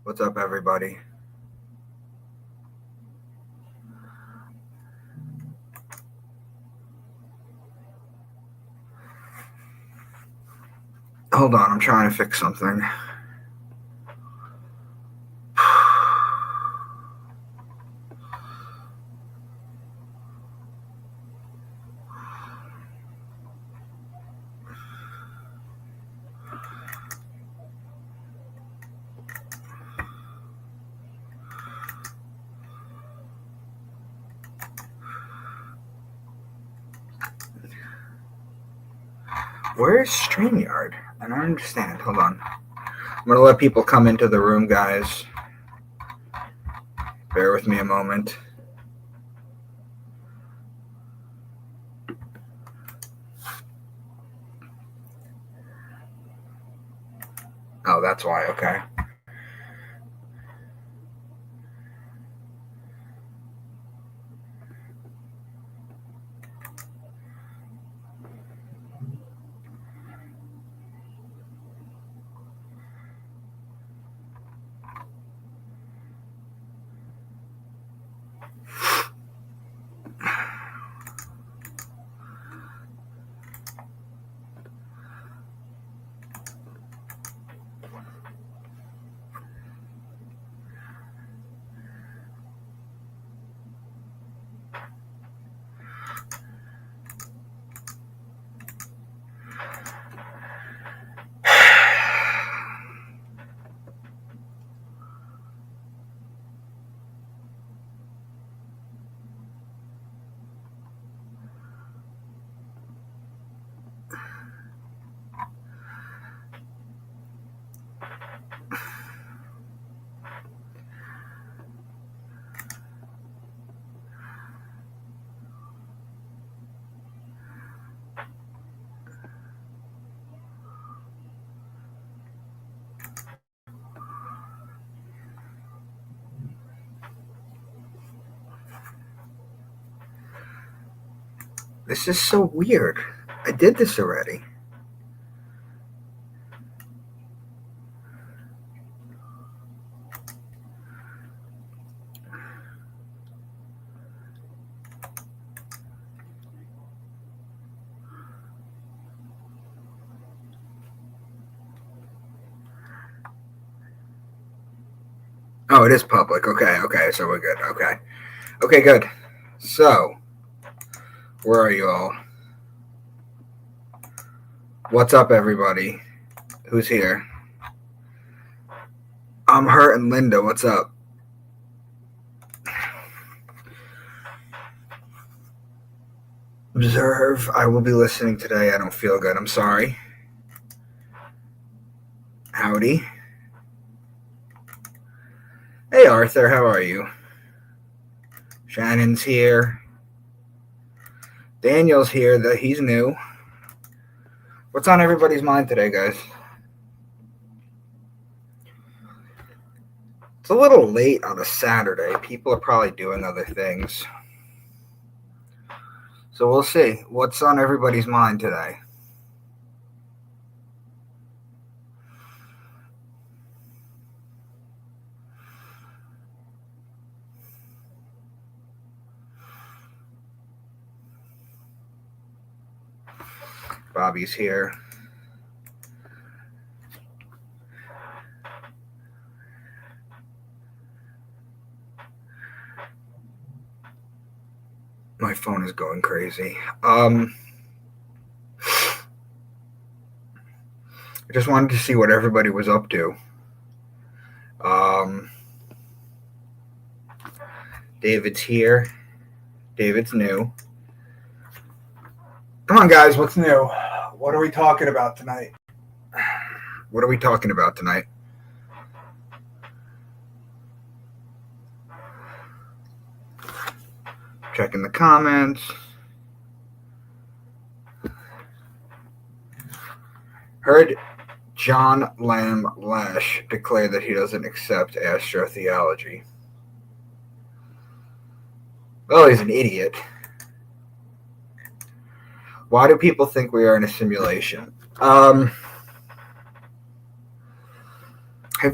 What's up, everybody? Hold on, I'm trying to fix something. Where's StreamYard? I don't understand. Hold on. I'm going to let people come into the room, guys. Bear with me a moment. Oh, that's why. Okay. This is so weird. I did this already. Oh, it is public. Okay, so we're good. Okay, good. So, where are you all? What's up, everybody? Who's here? I'm Hurt and Linda. What's up? Observe. I will be listening today. I don't feel good. I'm sorry. Howdy. Hey, Arthur. How are you? Shannon's here. Daniel's here. He's new. What's on everybody's mind today, guys? It's a little late on a Saturday. People are probably doing other things. So we'll see. What's on everybody's mind today? Bobby's here. My phone is going crazy. I just wanted to see what everybody was up to. David's here. David's new. Come on, guys. What's new? What are we talking about tonight? What are we talking about tonight? Checking the comments. Heard John Lamb Lash declare that he doesn't accept astrotheology. Well, he's an idiot. Why do people think we are in a simulation? Have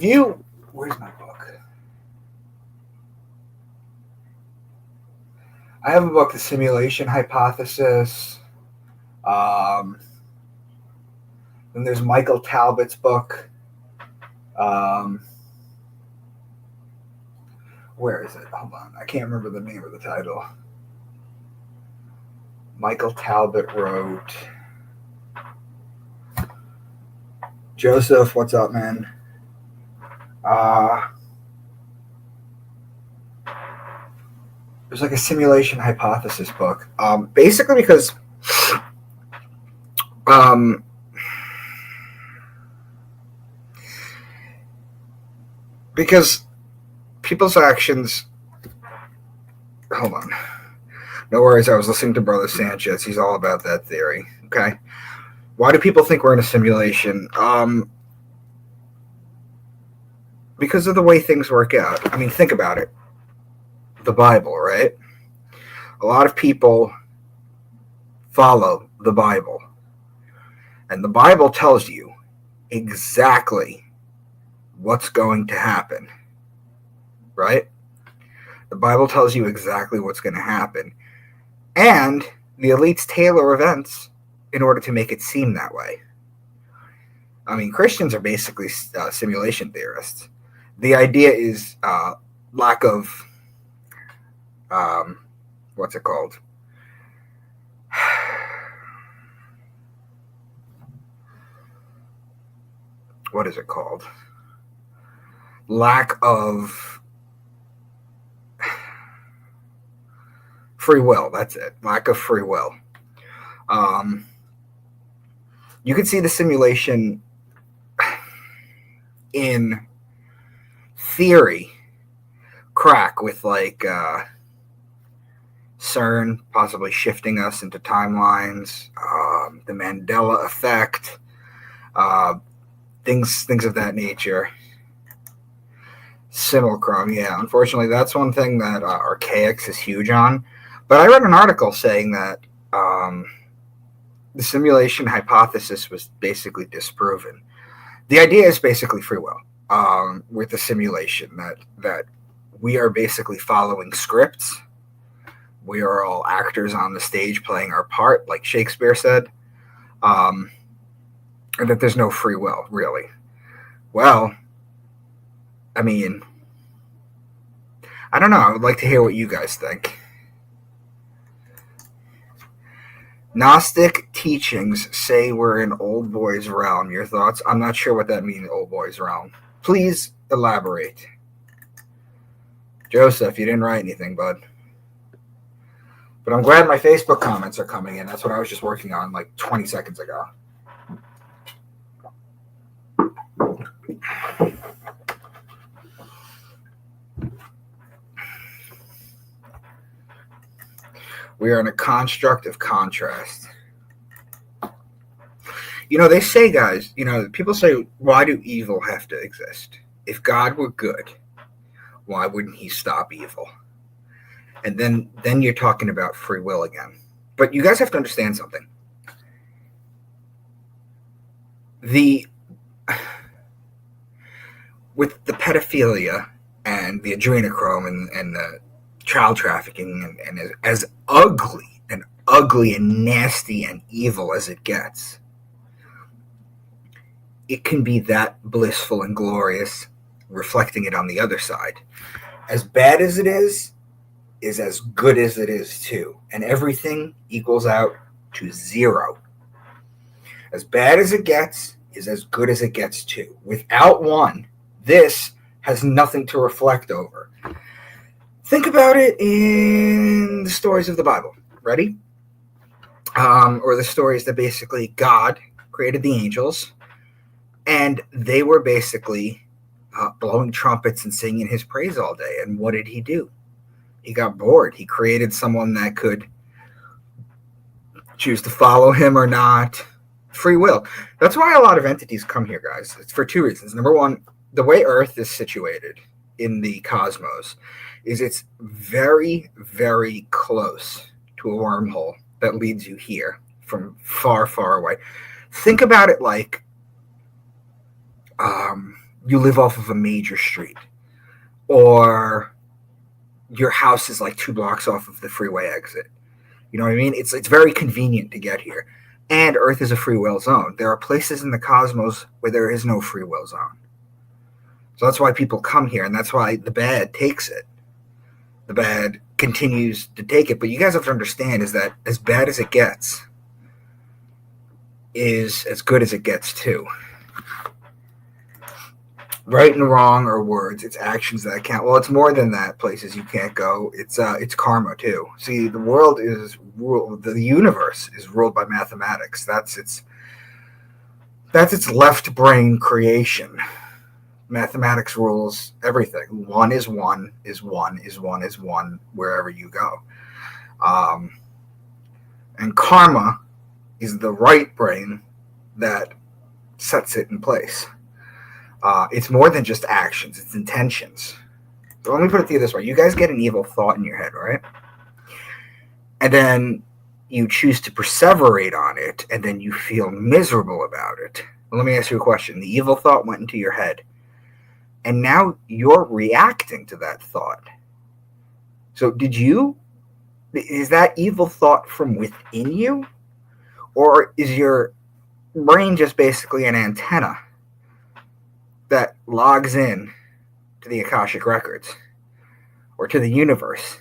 you... Where's my book? I have a book, The Simulation Hypothesis. Then there's Michael Talbot's book. Where is it? Hold on. I can't remember the name of the title. Michael Talbot wrote... Joseph, what's up, man? There's like a simulation hypothesis book. Basically because... because people's actions... Hold on. No worries, I was listening to Brother Sanchez. He's all about that theory. Okay? Why do people think we're in a simulation? Because of the way things work out. I mean, think about it. The Bible, right? A lot of people follow the Bible. And the Bible tells you exactly what's going to happen. Right? The Bible tells you exactly what's going to happen. And the elites tailor events in order to make it seem that way. I mean, Christians are basically simulation theorists. The idea is lack of, what's it called? What is it called? Lack of free will. That's it. Lack of free will. You can see the simulation in theory crack with like CERN possibly shifting us into timelines, the Mandela effect, things of that nature. Simulacrum, yeah. Unfortunately, that's one thing that Archaics is huge on. But I read an article saying that the simulation hypothesis was basically disproven. The idea is basically free will with the simulation, that we are basically following scripts. We are all actors on the stage playing our part, like Shakespeare said, and that there's no free will, really. Well, I mean, I don't know. I would like to hear what you guys think. Gnostic teachings say we're in old boys realm. Your thoughts? I'm not sure what that means, old boys realm. Please elaborate. Joseph, you didn't write anything, bud. But I'm glad my Facebook comments are coming in. That's what I was just working on like 20 seconds ago. We are in a construct of contrast. They say, guys, people say, why do evil have to exist? If God were good, why wouldn't he stop evil? And then you're talking about free will again. But you guys have to understand something. With the pedophilia and the adrenochrome and the child trafficking and as ugly and nasty and evil as it gets, it can be that blissful and glorious, reflecting it on the other side. As bad as it is as good as it is too. And everything equals out to zero. As bad as it gets is as good as it gets too. Without one, this has nothing to reflect over. Think about it in the stories of the Bible. Ready? Or the stories that basically God created the angels, and they were basically blowing trumpets and singing his praise all day. And what did he do? He got bored. He created someone that could choose to follow him or not. Free will. That's why a lot of entities come here, guys. It's for two reasons. Number one, the way Earth is situated in the cosmos is it's very, very close to a wormhole that leads you here from far, far away. Think about it like you live off of a major street, or your house is like 2 blocks off of the freeway exit. You know what I mean? It's very convenient to get here. And Earth is a free will zone. There are places in the cosmos where there is no free will zone. So that's why people come here, and that's why the bad takes it. The bad continues to take it. But you guys have to understand is that as bad as it gets is as good as it gets too. Right and wrong are words. It's actions that count. Well, it's more than that. Places you can't go. It's karma too. See, the world is ruled. The universe is ruled by mathematics. That's its left brain creation. Mathematics rules everything. 1 is 1 is 1 is 1 is 1 wherever you go. And karma is the right brain that sets it in place. It's more than just actions, it's intentions. So let me put it to you this way. You guys get an evil thought in your head, right? And then you choose to perseverate on it, and then you feel miserable about it. Well, let me ask you a question. The evil thought went into your head, and now you're reacting to that thought. So is that evil thought from within you? Or is your brain just basically an antenna that logs in to the Akashic Records or to the universe?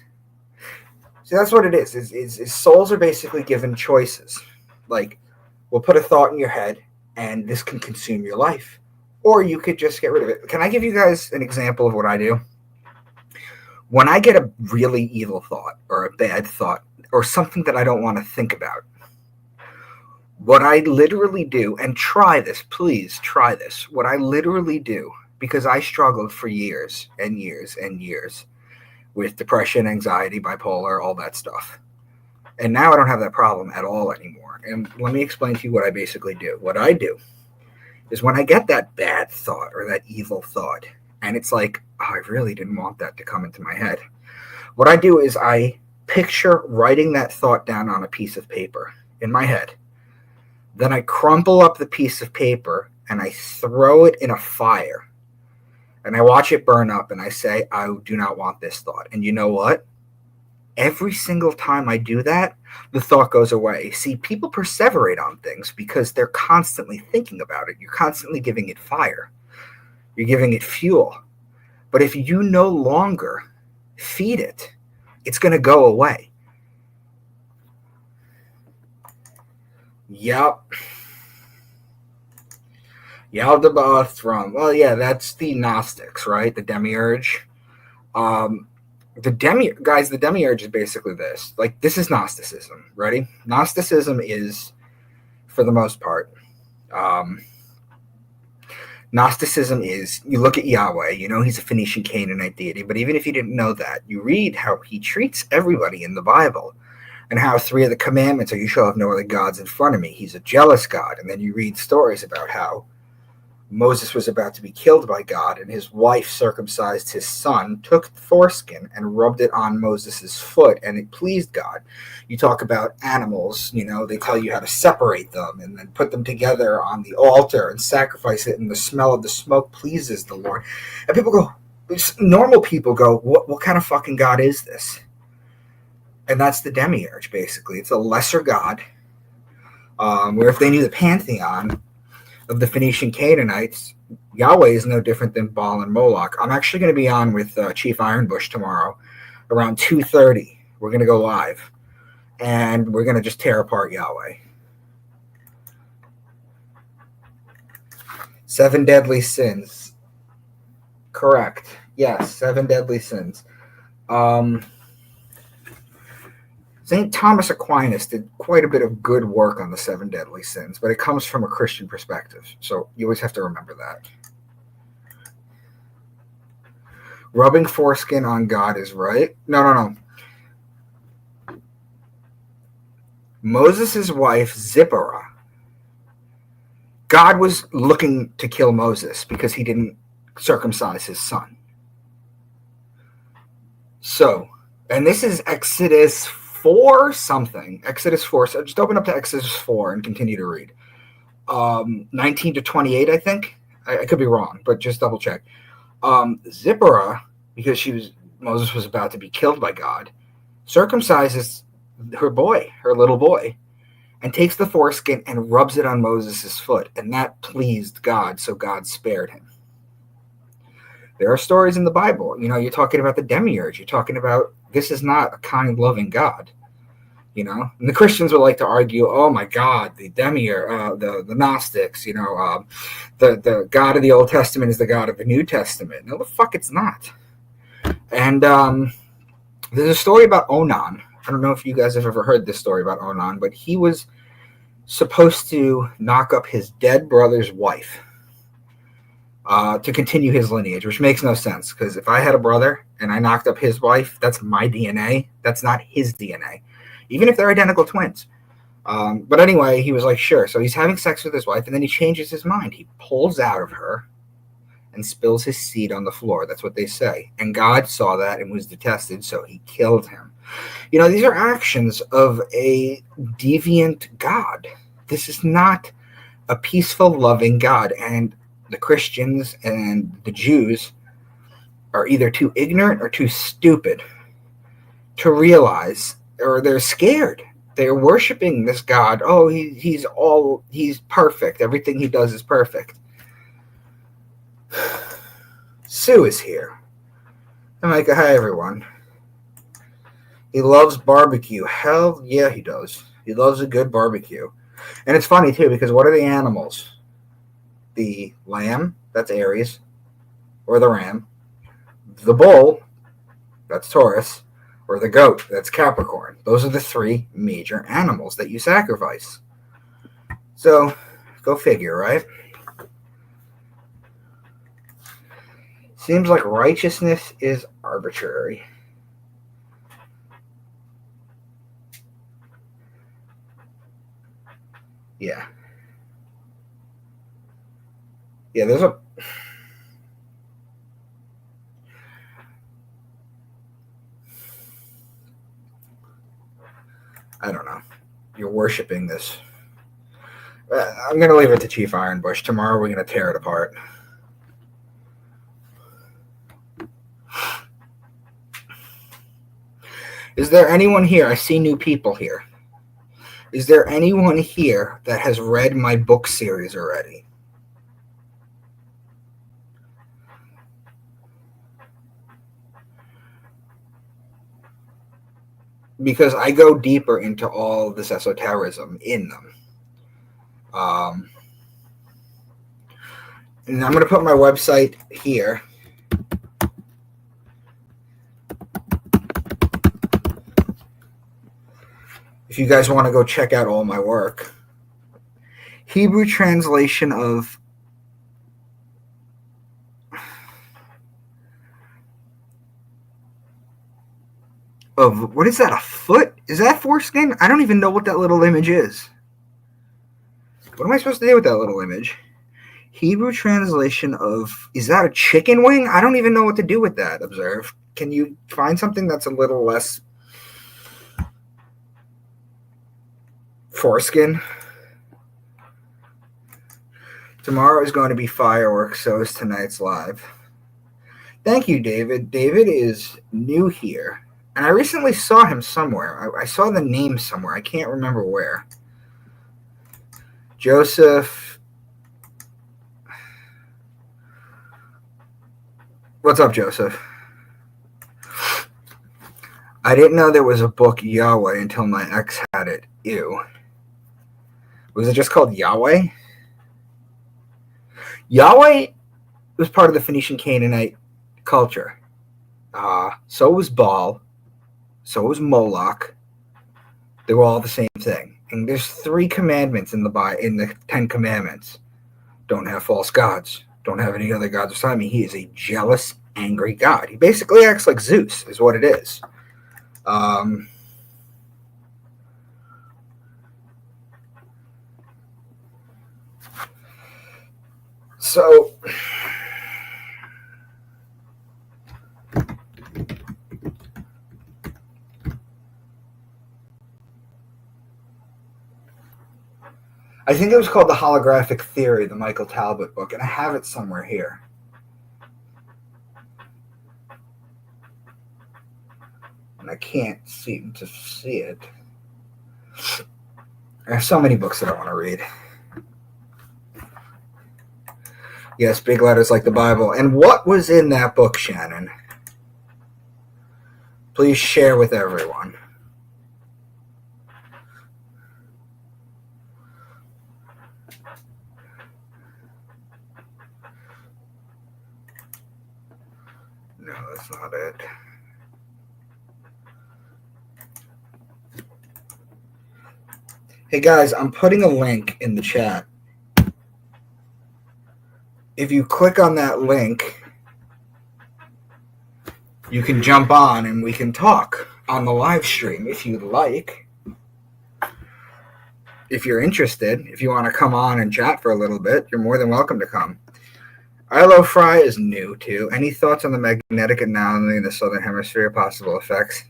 See, that's what it is. Is souls are basically given choices. Like, we'll put a thought in your head, and this can consume your life. Or you could just get rid of it. Can I give you guys an example of what I do? When I get a really evil thought or a bad thought or something that I don't want to think about, what I literally do, and try this, please try this. What I literally do, because I struggled for years and years and years with depression, anxiety, bipolar, all that stuff. And now I don't have that problem at all anymore. And let me explain to you what I basically do. What I do is when I get that bad thought or that evil thought, and it's like, oh, I really didn't want that to come into my head. What I do is I picture writing that thought down on a piece of paper in my head. Then I crumple up the piece of paper and I throw it in a fire. And I watch it burn up and I say, I do not want this thought. And you know what? Every single time I do that, the thought goes away. See, people perseverate on things because they're constantly thinking about it. You're constantly giving it fire. You're giving it fuel. But if you no longer feed it, it's going to go away. Yep. Yaldabaoth. Well, yeah, that's the Gnostics, right? The demiurge. The demiurge is basically this. Like, this is Gnosticism. Ready? Gnosticism is, for the most part, Gnosticism is, you look at Yahweh, you know he's a Phoenician Canaanite deity, but even if you didn't know that, you read how he treats everybody in the Bible and how 3 of the commandments are you shall have no other gods in front of me. He's a jealous God. And then you read stories about how Moses was about to be killed by God, and his wife circumcised his son, took the foreskin and rubbed it on Moses' foot, and it pleased God. You talk about animals, they tell you how to separate them and then put them together on the altar and sacrifice it, and the smell of the smoke pleases the Lord. And people go, normal people go, what kind of fucking God is this? And that's the demiurge, basically. It's a lesser God, where if they knew the pantheon of the Phoenician Canaanites, Yahweh is no different than Baal and Moloch. I'm actually going to be on with Chief Ironbush tomorrow around 2:30. We're going to go live, and we're going to just tear apart Yahweh. 7 deadly sins. Correct. Yes, 7 deadly sins. St. Thomas Aquinas did quite a bit of good work on the 7 deadly sins, but it comes from a Christian perspective. So you always have to remember that. Rubbing foreskin on God is right. No. Moses' wife, Zipporah. God was looking to kill Moses because he didn't circumcise his son. So, and this is Exodus 4 something. Exodus 4. So just open up to Exodus 4 and continue to read. 19 to 28, I think. I could be wrong, but just double check. Zipporah, because Moses was about to be killed by God, circumcises her little boy, and takes the foreskin and rubs it on Moses' foot, and that pleased God, so God spared him. There are stories in the Bible. You're talking about the demiurge. You're talking about this is not a kind, loving God. And the Christians would like to argue, oh my God, the demiurge, the Gnostics, the God of the Old Testament is the God of the New Testament. No, the fuck it's not. And there's a story about Onan. I don't know if you guys have ever heard this story about Onan, but he was supposed to knock up his dead brother's wife to continue his lineage, which makes no sense, because if I had a brother and I knocked up his wife, that's my DNA. That's not his DNA, even if they're identical twins. But anyway, he was like, sure. So he's having sex with his wife, and then he changes his mind. He pulls out of her and spills his seed on the floor. That's what they say. And God saw that and was detested, so he killed him. These are actions of a deviant God. This is not a peaceful, loving God. And the Christians and the Jews are either too ignorant or too stupid to realize, or they're scared. They're worshiping this God. Oh, he's perfect. Everything he does is perfect. Sue is here. I'm like, hi everyone. He loves barbecue. Hell yeah, he does. He loves a good barbecue. And it's funny too, because what are the animals? The lamb, that's Aries, or the ram. The bull, that's Taurus, or the goat, that's Capricorn. Those are the 3 major animals that you sacrifice. So, go figure, right? Seems like righteousness is arbitrary. Yeah. Yeah, there's a... I don't know. You're worshiping this. I'm going to leave it to Chief Ironbush. Tomorrow we're going to tear it apart. Is there anyone here? I see new people here. Is there anyone here that has read my book series already? Because I go deeper into all this esotericism in them. And I'm going to put my website here. If you guys want to go check out all my work. Hebrew translation of of, what is that, a foot? Is that foreskin? I don't even know what that little image is. What am I supposed to do with that little image? Hebrew translation of, is that a chicken wing? I don't even know what to do with that, observe. Can you find something that's a little less foreskin? Tomorrow is going to be fireworks, so is tonight's live. Thank you, David. David is new here, and I recently saw him somewhere. I saw the name somewhere. I can't remember where. Joseph. What's up, Joseph? I didn't know there was a book, Yahweh, until my ex had it. Ew. Was it just called Yahweh? Yahweh was part of the Phoenician Canaanite culture. So was Baal. So was Moloch. They were all the same thing. And there's 3 commandments in the 10 Commandments. Don't have false gods. Don't have any other gods beside me. He is a jealous, angry God. He basically acts like Zeus, is what it is. So I think it was called The Holographic Theory, the Michael Talbot book, and I have it somewhere here. And I can't seem to see it. I have so many books that I want to read. Yes, big letters like the Bible. And what was in that book, Shannon? Please share with everyone. No, that's not it. Hey guys, I'm putting a link in the chat. If you click on that link, you can jump on and we can talk on the live stream if you'd like. If you're interested, if you want to come on and chat for a little bit, you're more than welcome to come. Ilo Fry is new too. Any thoughts on the magnetic anomaly in the southern hemisphere, possible effects?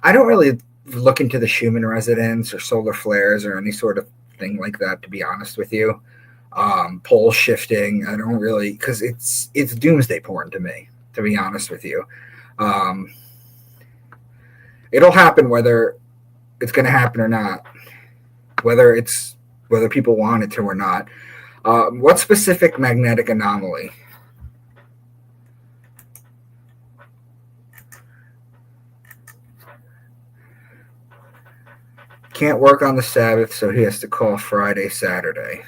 I don't really look into the Schumann resonance or solar flares or any sort of thing like that, to be honest with you. Pole shifting, I don't really, because it's doomsday porn to me, to be honest with you. It'll happen whether it's going to happen or not, whether people want it to or not. What specific magnetic anomaly? Can't work on the Sabbath, so he has to call Friday, Saturday.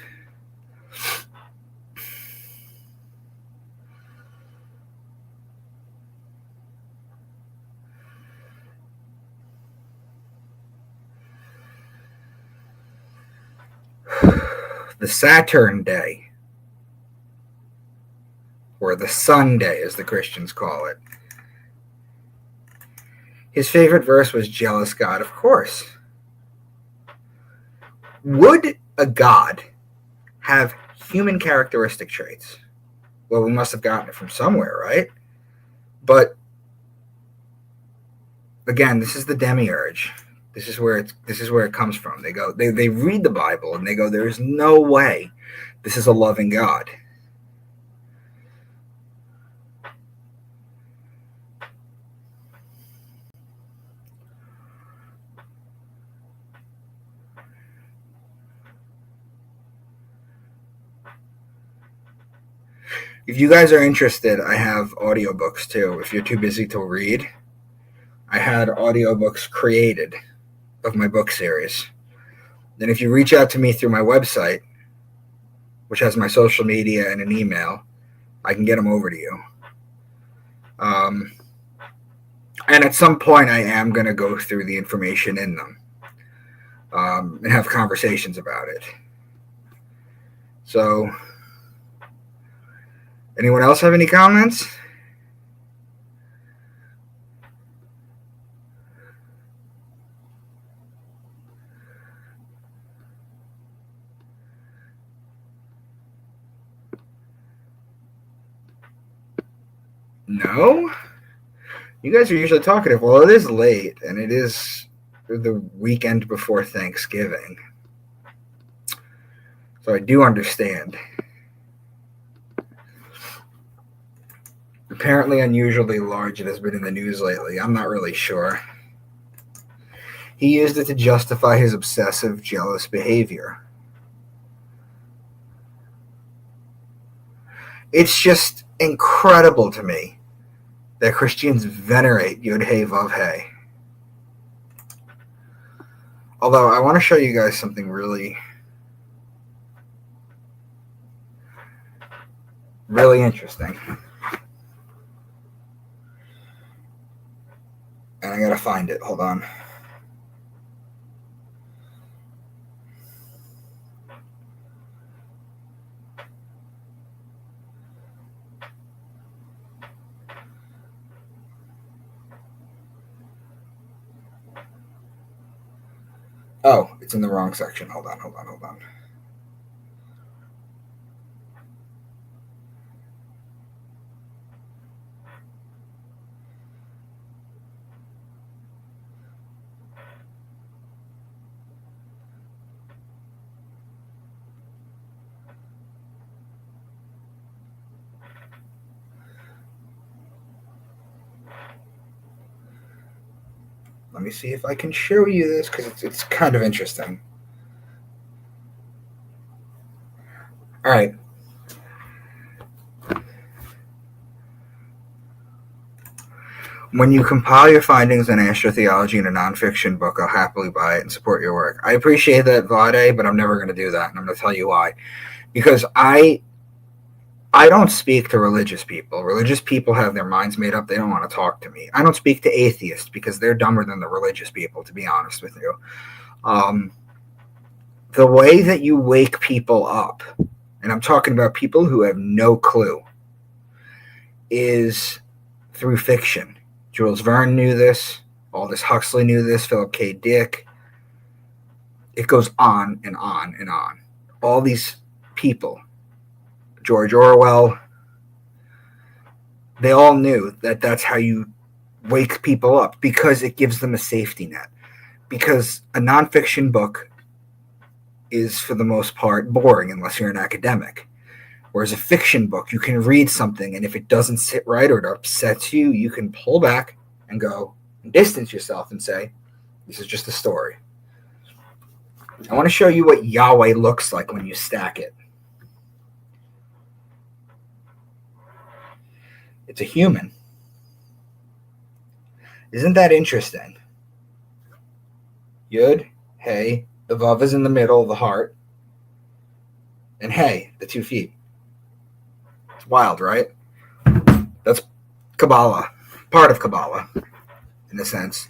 The Saturn day, or the Sunday, as the Christians call it. His favorite verse was jealous God, of course. Would a God have human characteristic traits? Well, we must have gotten it from somewhere, right? But again, this is the demiurge. This is where it comes from. They read the Bible and they go, there is no way this is a loving God. If you guys are interested, I have audiobooks too. If you're too busy to read, I had audiobooks created of my book series. Then if you reach out to me through my website, which has my social media and an email, I can get them over to you. And at some point, I am going to go through the information in them and have conversations about it. So, anyone else have any comments? No? You guys are usually talkative. Well, it is late, and it is the weekend before Thanksgiving. So I do understand. Apparently unusually large, it has been in the news lately. I'm not really sure. He used it to justify his obsessive, jealous behavior. It's just incredible to me that Christians venerate Yod-Heh Vav-Heh. Although I want to show you guys something really, really interesting. And I gotta find it. Hold on. Oh, it's in the wrong section. Hold on. Let me see if I can show you this because it's kind of interesting. All right. When you compile your findings on astrotheology in a nonfiction book, I'll happily buy it and support your work. I appreciate that, Vlade, but I'm never going to do that, and I'm going to tell you why. Because I don't speak to religious people. Religious people have their minds made up. They don't want to talk to me. I don't speak to atheists because they're dumber than the religious people, to be honest with you. The way that you wake people up, and I'm talking about people who have no clue, is through fiction. Jules Verne knew this. Aldous Huxley knew this. Philip K. Dick. It goes on and on and on. All these people, George Orwell, they all knew that that's how you wake people up because it gives them a safety net. Because a nonfiction book is, for the most part, boring unless you're an academic. Whereas a fiction book, you can read something, and if it doesn't sit right or it upsets you, you can pull back and go and distance yourself and say, this is just a story. I want to show you what Yahweh looks like when you stack it. It's a human. Isn't that interesting? Yud, Hey, the Vav is in the middle, the heart, and Hey, the 2 feet. It's wild, right? That's Kabbalah, part of Kabbalah, in a sense.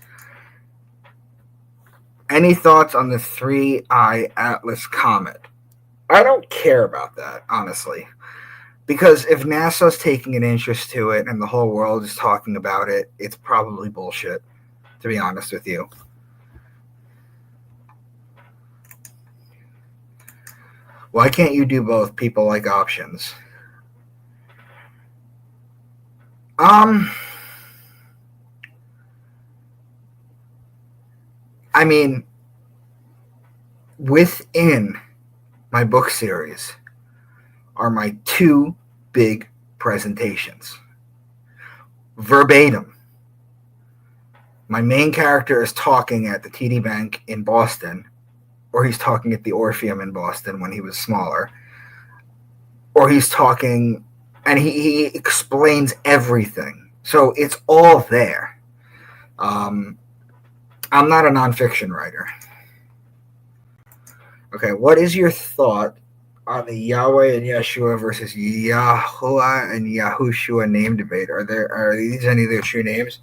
Any thoughts on the 3-eye Atlas comet? I don't care about that, honestly. Because if NASA's taking an interest to it and the whole world is talking about it, it's probably bullshit, to be honest with you. Why can't you do both? People like options. I mean, within my book series are my 2 big presentations. Verbatim. My main character is talking at the TD Bank in Boston, or he's talking at the Orpheum in Boston when he was smaller, or he's talking, and he explains everything. So it's all there. I'm not a nonfiction writer. Okay, what is your thought on the Yahweh and Yeshua versus Yahuwah and Yahushua name debate? Are these any of their true names?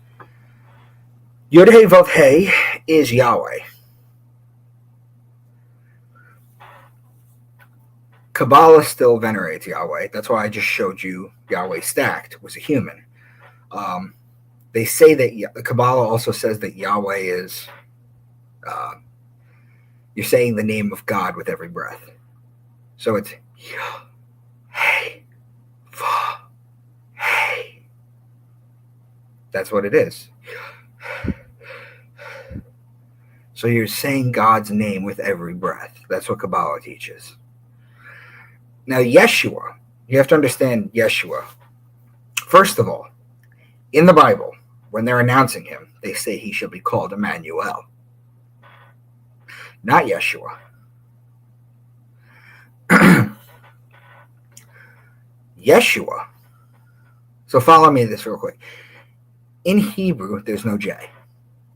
Yod-Heh Vav-Heh is Yahweh. Kabbalah still venerates Yahweh. That's why I just showed you Yahweh stacked was a human. They say that the Kabbalah also says that Yahweh is, you're saying the name of God with every breath. So it's Yod-Heh Vav-Heh. That's what it is. So you're saying God's name with every breath. That's what Kabbalah teaches. Now, Yeshua, you have to understand Yeshua. First of all, in the Bible, when they're announcing him, they say he shall be called Emmanuel, not Yeshua. Yeshua. So follow me this real quick. In Hebrew, there's no J.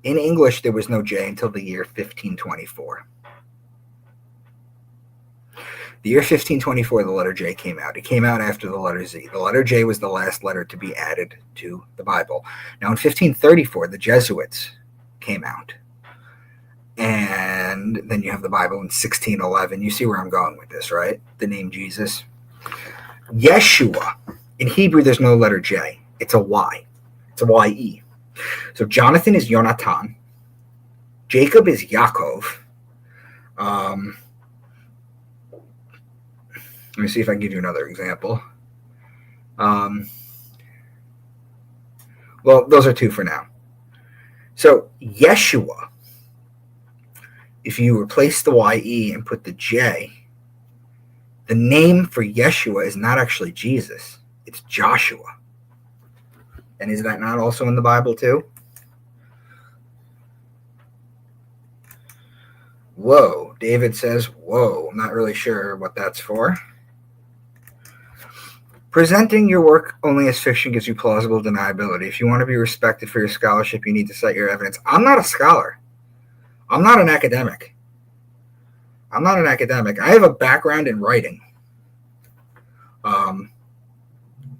In English, there was no J until the year 1524. The year 1524, the letter J came out. It came out after the letter Z. The letter J was the last letter to be added to the Bible. Now, in 1534, the Jesuits came out. And then you have the Bible in 1611. You see where I'm going with this, right? The name Jesus. Yeshua. In Hebrew, there's no letter J. It's a Y. It's a Y-E. So Jonathan is Yonatan. Jacob is Yaakov. Let me see if I can give you another example. Well, those are two for now. So Yeshua, if you replace the Y-E and put the J, the name for Yeshua is not actually Jesus. It's Joshua. And is that not also in the Bible too? Whoa. David says, whoa. I'm not really sure what that's for. Presenting your work only as fiction gives you plausible deniability. If you want to be respected for your scholarship, you need to cite your evidence. I'm not a scholar. I'm not an academic. I have a background in writing. I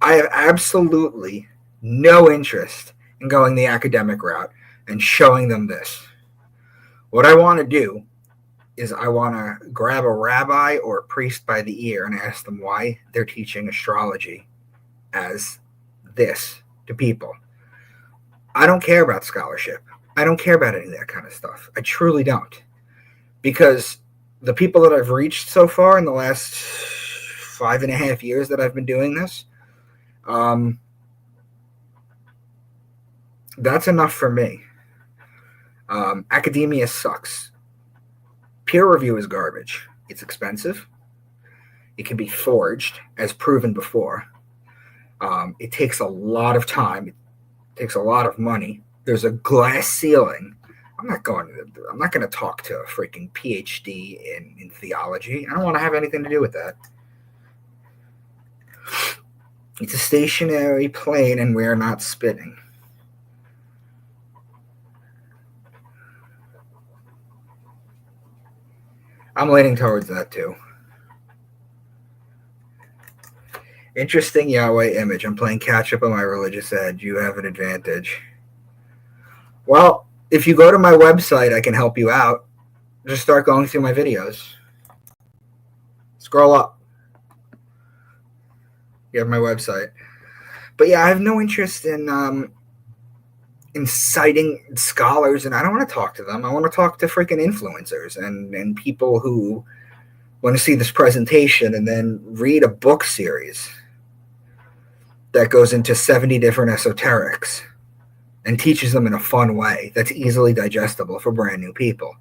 have absolutely no interest in going the academic route and showing them this. What I want to do is I want to grab a rabbi or a priest by the ear and ask them why they're teaching astrology as this to people. I don't care about scholarship. I don't care about any of that kind of stuff. I truly don't. Because the people that I've reached so far in the last 5.5 years that I've been doing this, that's enough for me. Academia sucks. Peer review is garbage. It's expensive. It can be forged, as proven before. It takes a lot of time. It takes a lot of money. There's a glass ceiling. I'm not going to talk to a freaking PhD in theology. I don't want to have anything to do with that. It's a stationary plane, and we're not spinning. I'm leaning towards that too. Interesting Yahweh image. I'm playing catch up on my religious edge. You have an advantage. Well, if you go to my website, I can help you out. Just start going through my videos. Scroll up. You have my website. But yeah, I have no interest in citing scholars, and I don't want to talk to them. I want to talk to freaking influencers and people who want to see this presentation and then read a book series that goes into 70 different esoterics and teaches them in a fun way that's easily digestible for brand new people.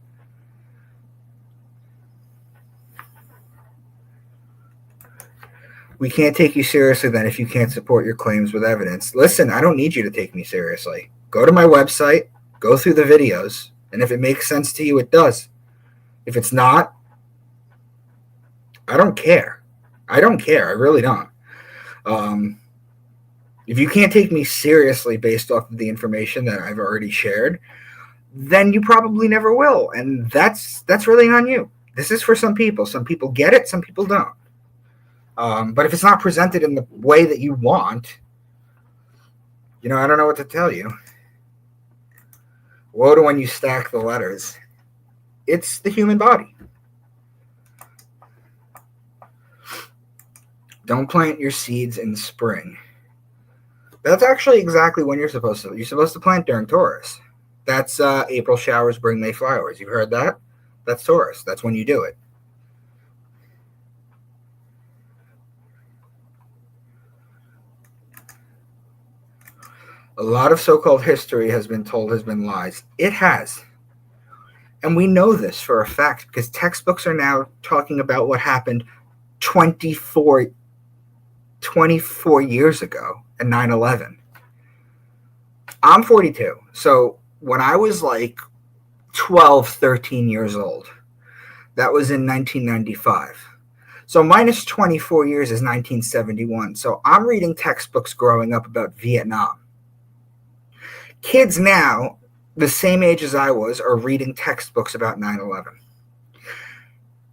We can't take you seriously then if you can't support your claims with evidence. Listen, I don't need you to take me seriously. Go to my website, go through the videos, and if it makes sense to you, it does. If it's not, I don't care. I really don't. If you can't take me seriously based off of the information that I've already shared, then you probably never will. And that's really on you. This is for some people. Some people get it, some people don't. But if it's not presented in the way that you want, I don't know what to tell you. Woe to when you stack the letters. It's the human body. Don't plant your seeds in spring. That's actually exactly when you're supposed to plant during Taurus. That's April showers bring May flowers. You've heard that? That's Taurus. That's when you do it. A lot of so-called history has been told has been lies. It has. And we know this for a fact because textbooks are now talking about what happened 24 years ago at 9/11. I'm 42. So when I was like 12, 13 years old, that was in 1995. So minus 24 years is 1971. So I'm reading textbooks growing up about Vietnam. Kids now, the same age as I was, are reading textbooks about 9/11.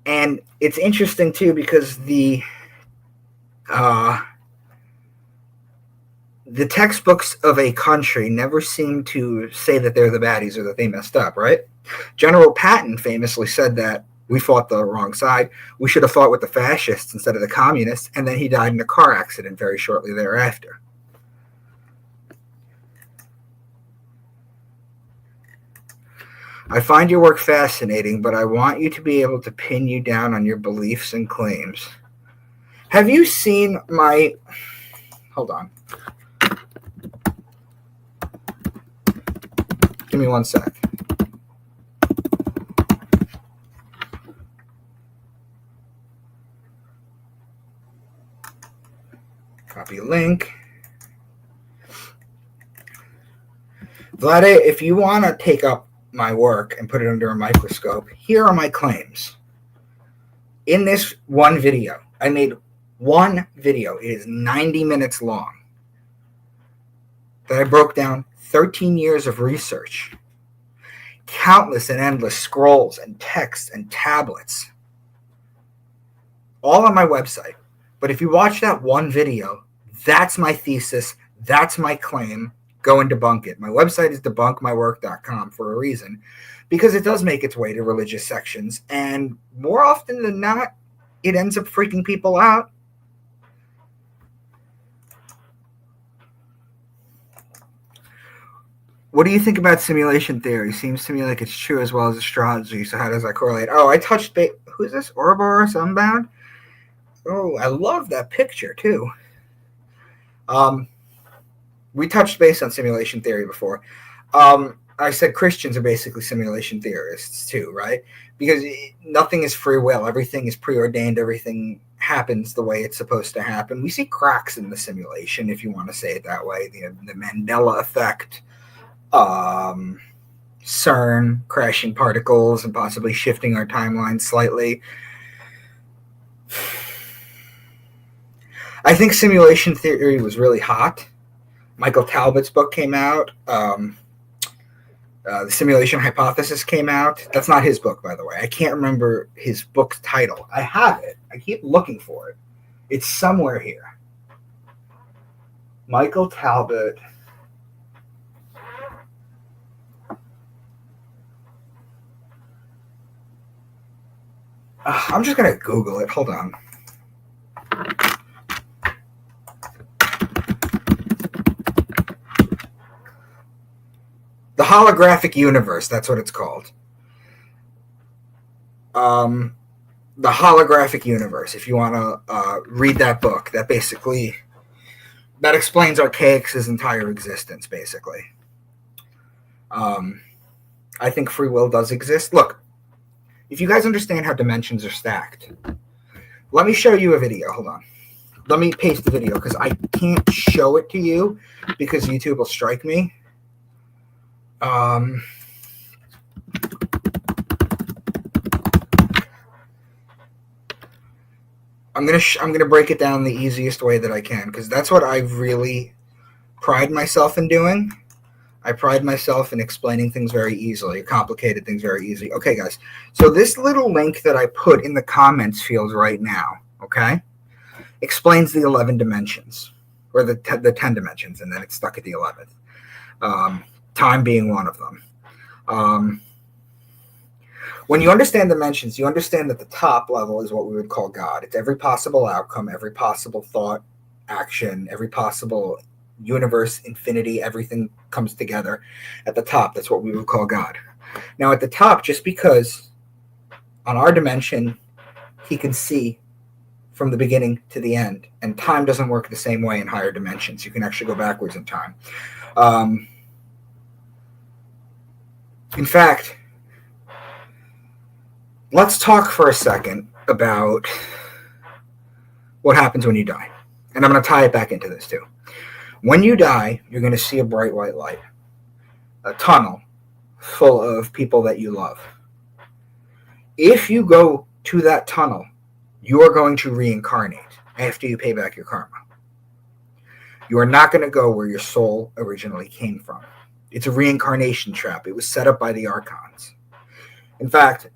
And it's interesting, too, because the textbooks of a country never seem to say that they're the baddies or that they messed up, right? General Patton famously said that we fought the wrong side. We should have fought with the fascists instead of the communists. And then he died in a car accident very shortly thereafter. I find your work fascinating, but I want you to be able to pin you down on your beliefs and claims. Have you seen my... Hold on. Give me one sec. Copy link. Vlade, if you want to take up my work and put it under a microscope, here are my claims. In this one video, I made one video. It is 90 minutes long. That I broke down 13 years of research, countless and endless scrolls and texts and tablets, all on my website. But if you watch that one video, that's my thesis, that's my claim. Go and debunk it. My website is debunkmywork.com for a reason, because it does make its way to religious sections, and more often than not, it ends up freaking people out. What do you think about simulation theory? Seems to me like it's true as well as astrology, so how does that correlate? Oh, I touched base. Who is this? Ouroboros Unbound? Oh, I love that picture, too. We touched base on simulation theory before. I said Christians are basically simulation theorists, too, right? Because nothing is free will. Everything is preordained. Everything happens the way it's supposed to happen. We see cracks in the simulation, if you want to say it that way. The Mandela effect, CERN, crashing particles, and possibly shifting our timeline slightly. I think simulation theory was really hot. Michael Talbot's book came out. The Simulation Hypothesis came out. That's not his book, by the way. I can't remember his book's title. I have it. I keep looking for it. It's somewhere here. Michael Talbot. I'm just going to Google it. Hold on. The Holographic Universe, that's what it's called. The Holographic Universe, if you want to read that book, that explains Archaic's entire existence, basically. I think free will does exist. Look, if you guys understand how dimensions are stacked, let me show you a video. Hold on. Let me paste the video because I can't show it to you because YouTube will strike me. I'm gonna break it down the easiest way that I can because that's what I really pride myself in doing. I pride myself in explaining things very easily, complicated things very easily. Okay, guys. So this little link that I put in the comments field right now, okay, explains the 11 dimensions or the 10 dimensions, and then it's stuck at the 11th. Time being one of them. When you understand dimensions, you understand that the top level is what we would call God. It's every possible outcome, every possible thought, action, every possible universe, infinity, everything comes together at the top. That's what we would call God. Now, at the top, just because on our dimension, he can see from the beginning to the end, and time doesn't work the same way in higher dimensions. You can actually go backwards in time. In fact, let's talk for a second about what happens when you die. And I'm going to tie it back into this too. When you die, you're going to see a bright white light, a tunnel full of people that you love. If you go to that tunnel, you are going to reincarnate after you pay back your karma. You are not going to go where your soul originally came from. It's a reincarnation trap. It was set up by the archons. In fact,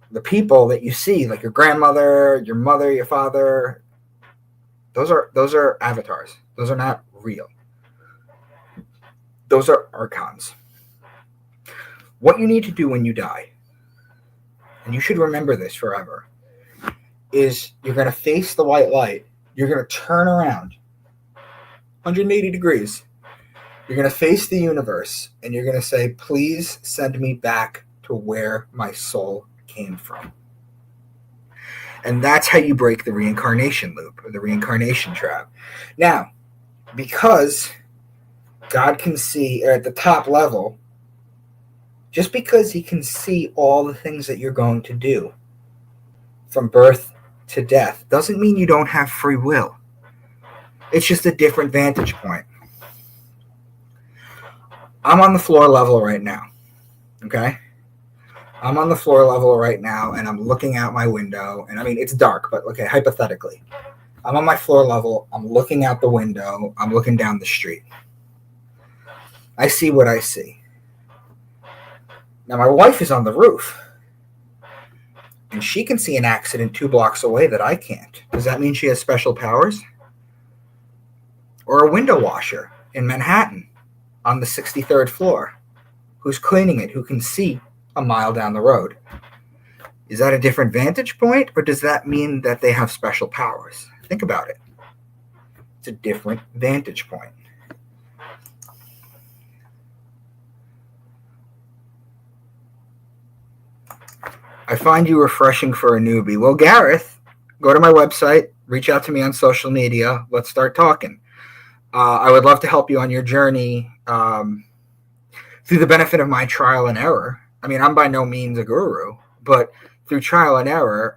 the people that you see, like your grandmother, your mother, your father, those are avatars. Those are not real. Those are archons. What you need to do when you die, and you should remember this forever, is you're going to face the white light. You're going to turn around 180 degrees. You're going to face the universe, and you're going to say, please send me back to where my soul came from. And that's how you break the reincarnation loop, or the reincarnation trap. Now, because God can see at the top level, just because he can see all the things that you're going to do from birth to death doesn't mean you don't have free will. It's just a different vantage point. I'm on the floor level right now, okay? I'm on the floor level right now, and I'm looking out my window, and I mean, it's dark, but okay, hypothetically. I'm on my floor level, I'm looking out the window, I'm looking down the street. I see what I see. Now, my wife is on the roof, and she can see an accident 2 blocks away that I can't. Does that mean she has special powers? Or a window washer in Manhattan on the 63rd floor who's cleaning it, who can see a mile down the road. Is that a different vantage point, or does that mean that they have special powers? Think about it. It's a different vantage point. I find you refreshing for a newbie. Well, Gareth, go to my website, reach out to me on social media. Let's start talking. I would love to help you on your journey through the benefit of my trial and error. I mean, I'm by no means a guru, but through trial and error,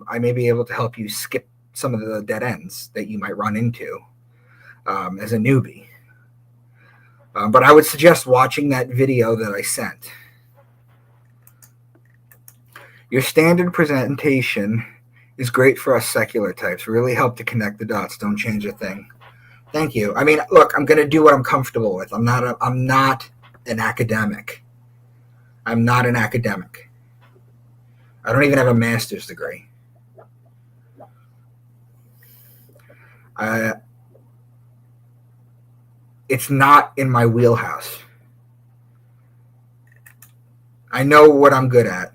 I may be able to help you skip some of the dead ends that you might run into as a newbie. But I would suggest watching that video that I sent. Your standard presentation is great for us secular types. Really help to connect the dots. Don't change a thing. Thank you. I mean, look, I'm going to do what I'm comfortable with. I'm not an academic. I'm not an academic. I don't even have a master's degree. It's not in my wheelhouse. I know what I'm good at.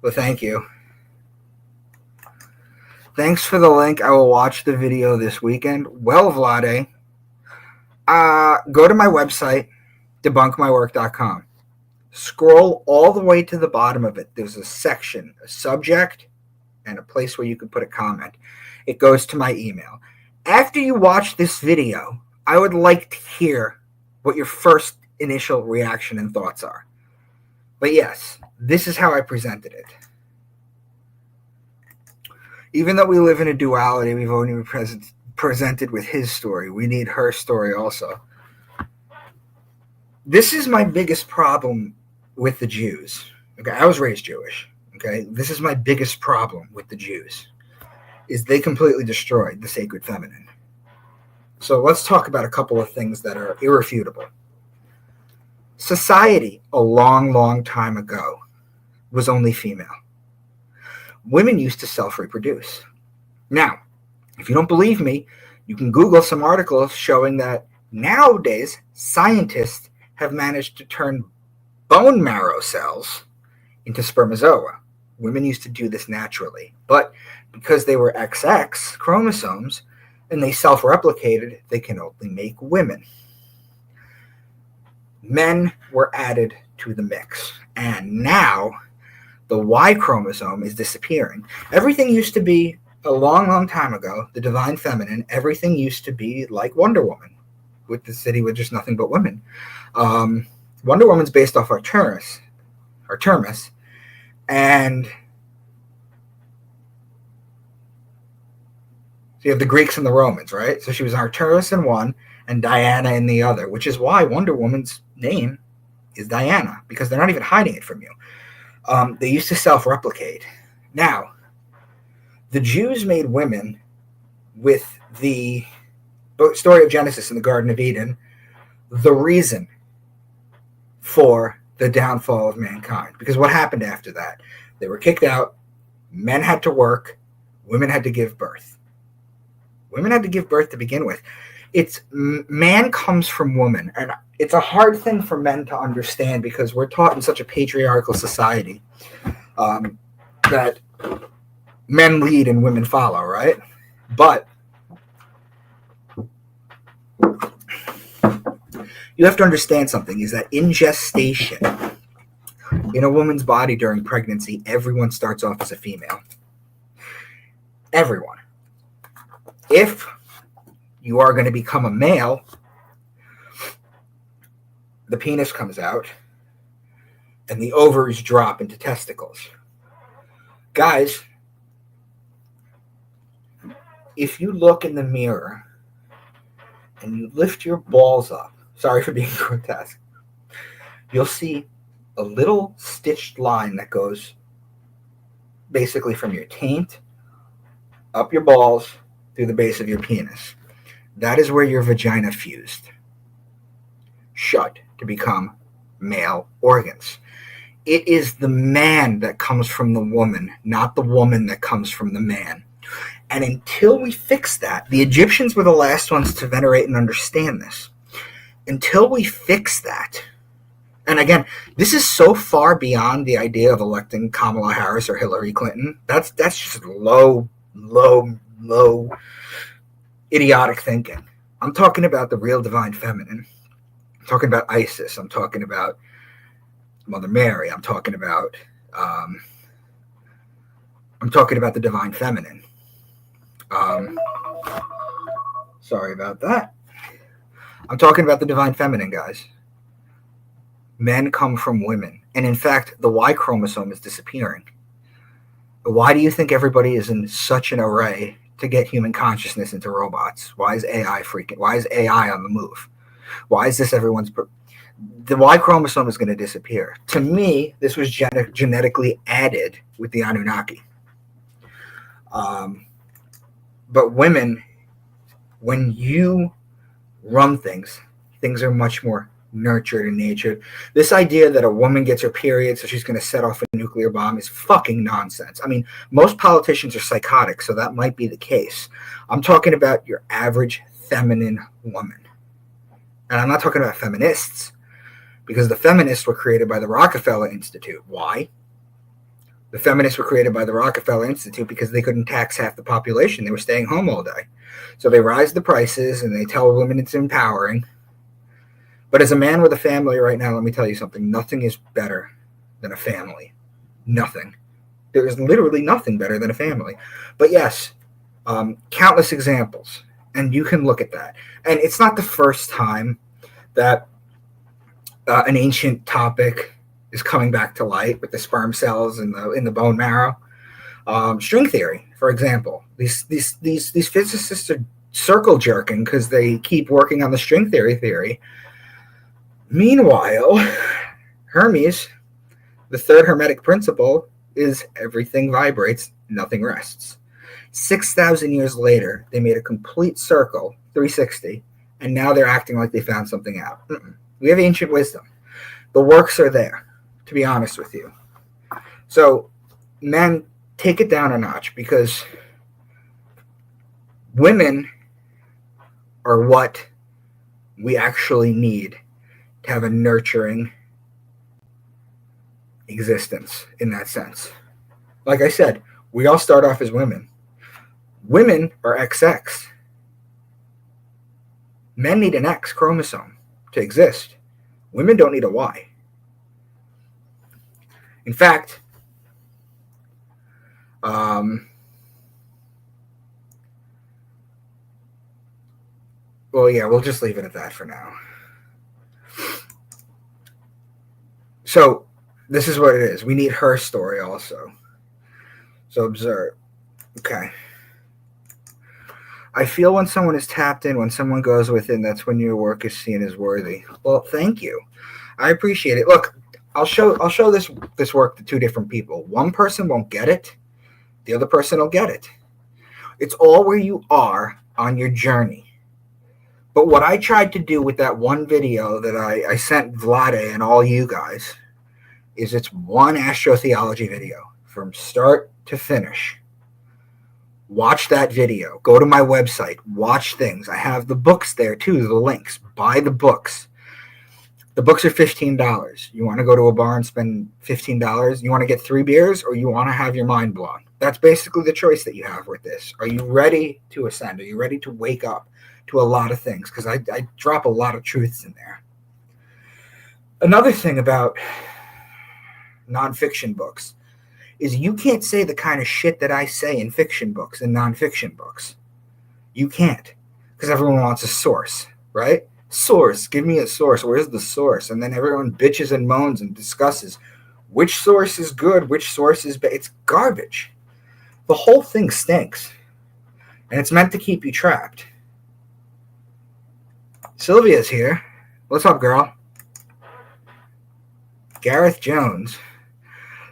Well, thank you. Thanks for the link. I will watch the video this weekend. Well, Vlade, go to my website, debunkmywork.com. Scroll all the way to the bottom of it. There's a section, a subject, and a place where you can put a comment. It goes to my email. After you watch this video, I would like to hear what your first initial reaction and thoughts are. But yes, this is how I presented it. Even though we live in a duality, we've only been presented with his story. We need her story also. This is my biggest problem with the Jews. Okay, I was raised Jewish. Okay, this is my biggest problem with the Jews, is they completely destroyed the sacred feminine. So let's talk about a couple of things that are irrefutable. Society, a long, long time ago, was only female. Women used to self-reproduce. Now, if you don't believe me, you can Google some articles showing that nowadays scientists have managed to turn bone marrow cells into spermatozoa. Women used to do this naturally, but because they were XX chromosomes and they self-replicated, they can only make women. Men were added to the mix, and now the Y chromosome is disappearing. Everything used to be, a long, long time ago, the divine feminine, everything used to be like Wonder Woman. with the city with just nothing but women. Wonder Woman's based off Artemis, and so you have the Greeks and the Romans, right? So she was Artemis in one and Diana in the other, which is why Wonder Woman's name is Diana, because they're not even hiding it from you. They used to self-replicate. Now, the Jews made women with the story of Genesis in the Garden of Eden the reason for the downfall of mankind. Because what happened after that? They were kicked out, men had to work, women had to give birth. Women had to give birth to begin with. It's man comes from woman, and it's a hard thing for men to understand because we're taught in such a patriarchal society that men lead and women follow, right? But you have to understand something, is that in gestation, in a woman's body during pregnancy, everyone starts off as a female. Everyone. If you are going to become a male, the penis comes out and the ovaries drop into testicles. Guys, if you look in the mirror and you lift your balls up, sorry for being grotesque, you'll see a little stitched line that goes basically from your taint up your balls through the base of your penis. That is where your vagina fused shut to become male organs. It is the man that comes from the woman, not the woman that comes from the man. And until we fix that, the Egyptians were the last ones to venerate and understand this. Until we fix that, and again, this is so far beyond the idea of electing Kamala Harris or Hillary Clinton. That's just low idiotic thinking. I'm talking about the real divine feminine. I'm talking about Isis. I'm talking about Mother Mary. I'm talking about the divine feminine. Sorry about that. I'm talking about the divine feminine, guys. Men come from women. And in fact, the Y chromosome is disappearing. Why do you think everybody is in such an array to get human consciousness into robots? Why is AI freaking? Why is AI on the move? Why is this everyone's? The Y chromosome is going to disappear. To me, this was genetically added with the Anunnaki. But women, when you run things are much more nurtured and natured. This idea that a woman gets her period so she's going to set off a nuclear bomb is fucking nonsense. I mean, most politicians are psychotic, so that might be the case. I'm talking about your average feminine woman. And I'm not talking about feminists, because the feminists were created by the Rockefeller Institute. Why? The feminists were created by the Rockefeller Institute because they couldn't tax half the population. They were staying home all day. So they rise the prices and they tell women it's empowering. But as a man with a family right now, let me tell you something. Nothing is better than a family. Nothing. There is literally nothing better than a family. But yes, countless examples. And you can look at that. And it's not the first time that an ancient topic is coming back to light with the sperm cells in the bone marrow. String theory, for example. These physicists are circle jerking because they keep working on the string theory. Meanwhile, Hermes, the third Hermetic principle, is everything vibrates, nothing rests. 6,000 years later, they made a complete circle, 360, and now they're acting like they found something out. We have ancient wisdom. The works are there, to be honest with you. So, men, take it down a notch, because women are what we actually need to have a nurturing existence in that sense. Like I said, we all start off as women. Women are XX. Men need an X chromosome to exist. Women don't need a Y. In fact, Well, yeah, we'll just leave it at that for now. So, this is what it is. We need her story also. So, observe. Okay. I feel when someone is tapped in, when someone goes within, that's when your work is seen as worthy. Well, thank you. I appreciate it. Look, I'll show this work to two different people. One person won't get it. The other person will get it. It's all where you are on your journey. But what I tried to do with that one video that I sent Vlade and all you guys is it's one astrotheology video from start to finish. Watch that video. Go to my website. Watch things. I have the books there too, the links. Buy the books. The books are $15. You want to go to a bar and spend $15? You want to get 3 beers or you want to have your mind blown? That's basically the choice that you have with this. Are you ready to ascend? Are you ready to wake up to a lot of things? Because I drop a lot of truths in there. Another thing about nonfiction books is you can't say the kind of shit that I say in fiction books and nonfiction books. You can't, because everyone wants a source, right? Source, give me a source. Where's the source? And then everyone bitches and moans and discusses which source is good, which source is bad. It's garbage. The whole thing stinks, and it's meant to keep you trapped. Sylvia's here. What's up, girl? Gareth Jones.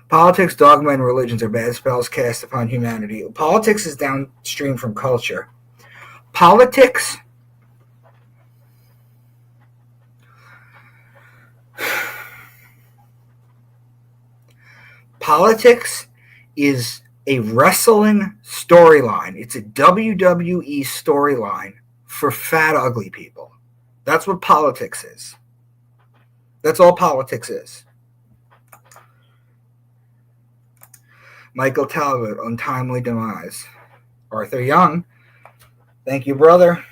Politics, dogma, and religions are bad spells cast upon humanity. Politics is downstream from culture. Politics is a wrestling storyline. It's a WWE storyline for fat, ugly people. That's what politics is. That's all politics is. Michael Talbot, untimely demise. Arthur Young, thank you, brother.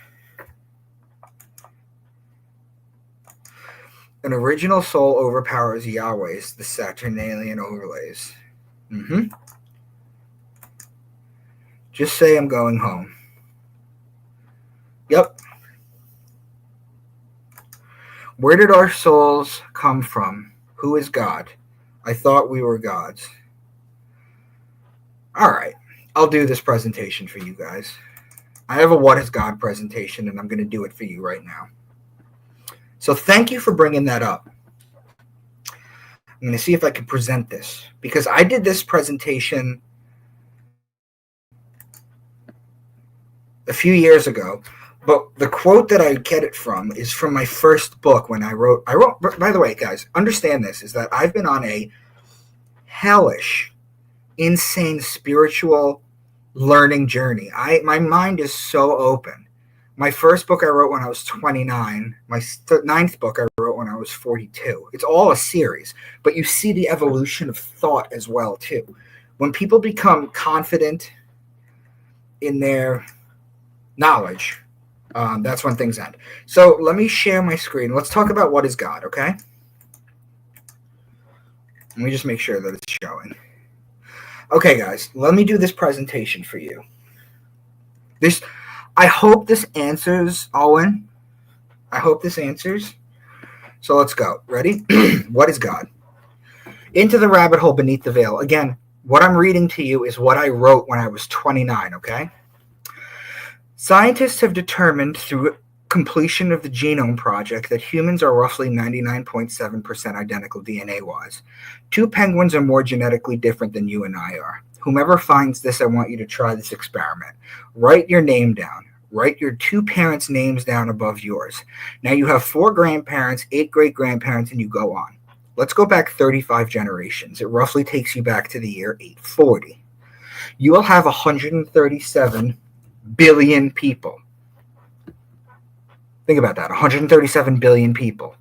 An original soul overpowers Yahweh's, the Saturnalian overlays. Just say I'm going home. Yep. Where did our souls come from? Who is God? I thought we were gods. All right. I'll do this presentation for you guys. I have a What is God presentation, and I'm going to do it for you right now. So thank you for bringing that up. I'm going to see if I can present this, because I did this presentation a few years ago, but the quote that I get it from is from my first book when I wrote, by the way, guys, understand this, is that I've been on a hellish, insane spiritual learning journey. My mind is so open. My first book I wrote when I was 29. My ninth book I wrote when I was 42. It's all a series, but you see the evolution of thought as well, too. When people become confident in their knowledge, that's when things end. So let me share my screen. Let's talk about what is God, okay? Let me just make sure that it's showing. Okay, guys, let me do this presentation for you. I hope this answers, Owen. I hope this answers. So let's go. Ready? What is God? Into the rabbit hole beneath the veil. Again, what I'm reading to you is what I wrote when I was 29, okay? Scientists have determined through completion of the Genome Project that humans are roughly 99.7% identical DNA-wise. 2 penguins are more genetically different than you and I are. Whomever finds this, I want you to try this experiment. Write your name down. Write your 2 parents' names down above yours. Now you have 4 grandparents, 8 great-grandparents, and you go on. Let's go back 35 generations. It roughly takes you back to the year 840. You will have 137 billion people. Think about that, 137 billion people.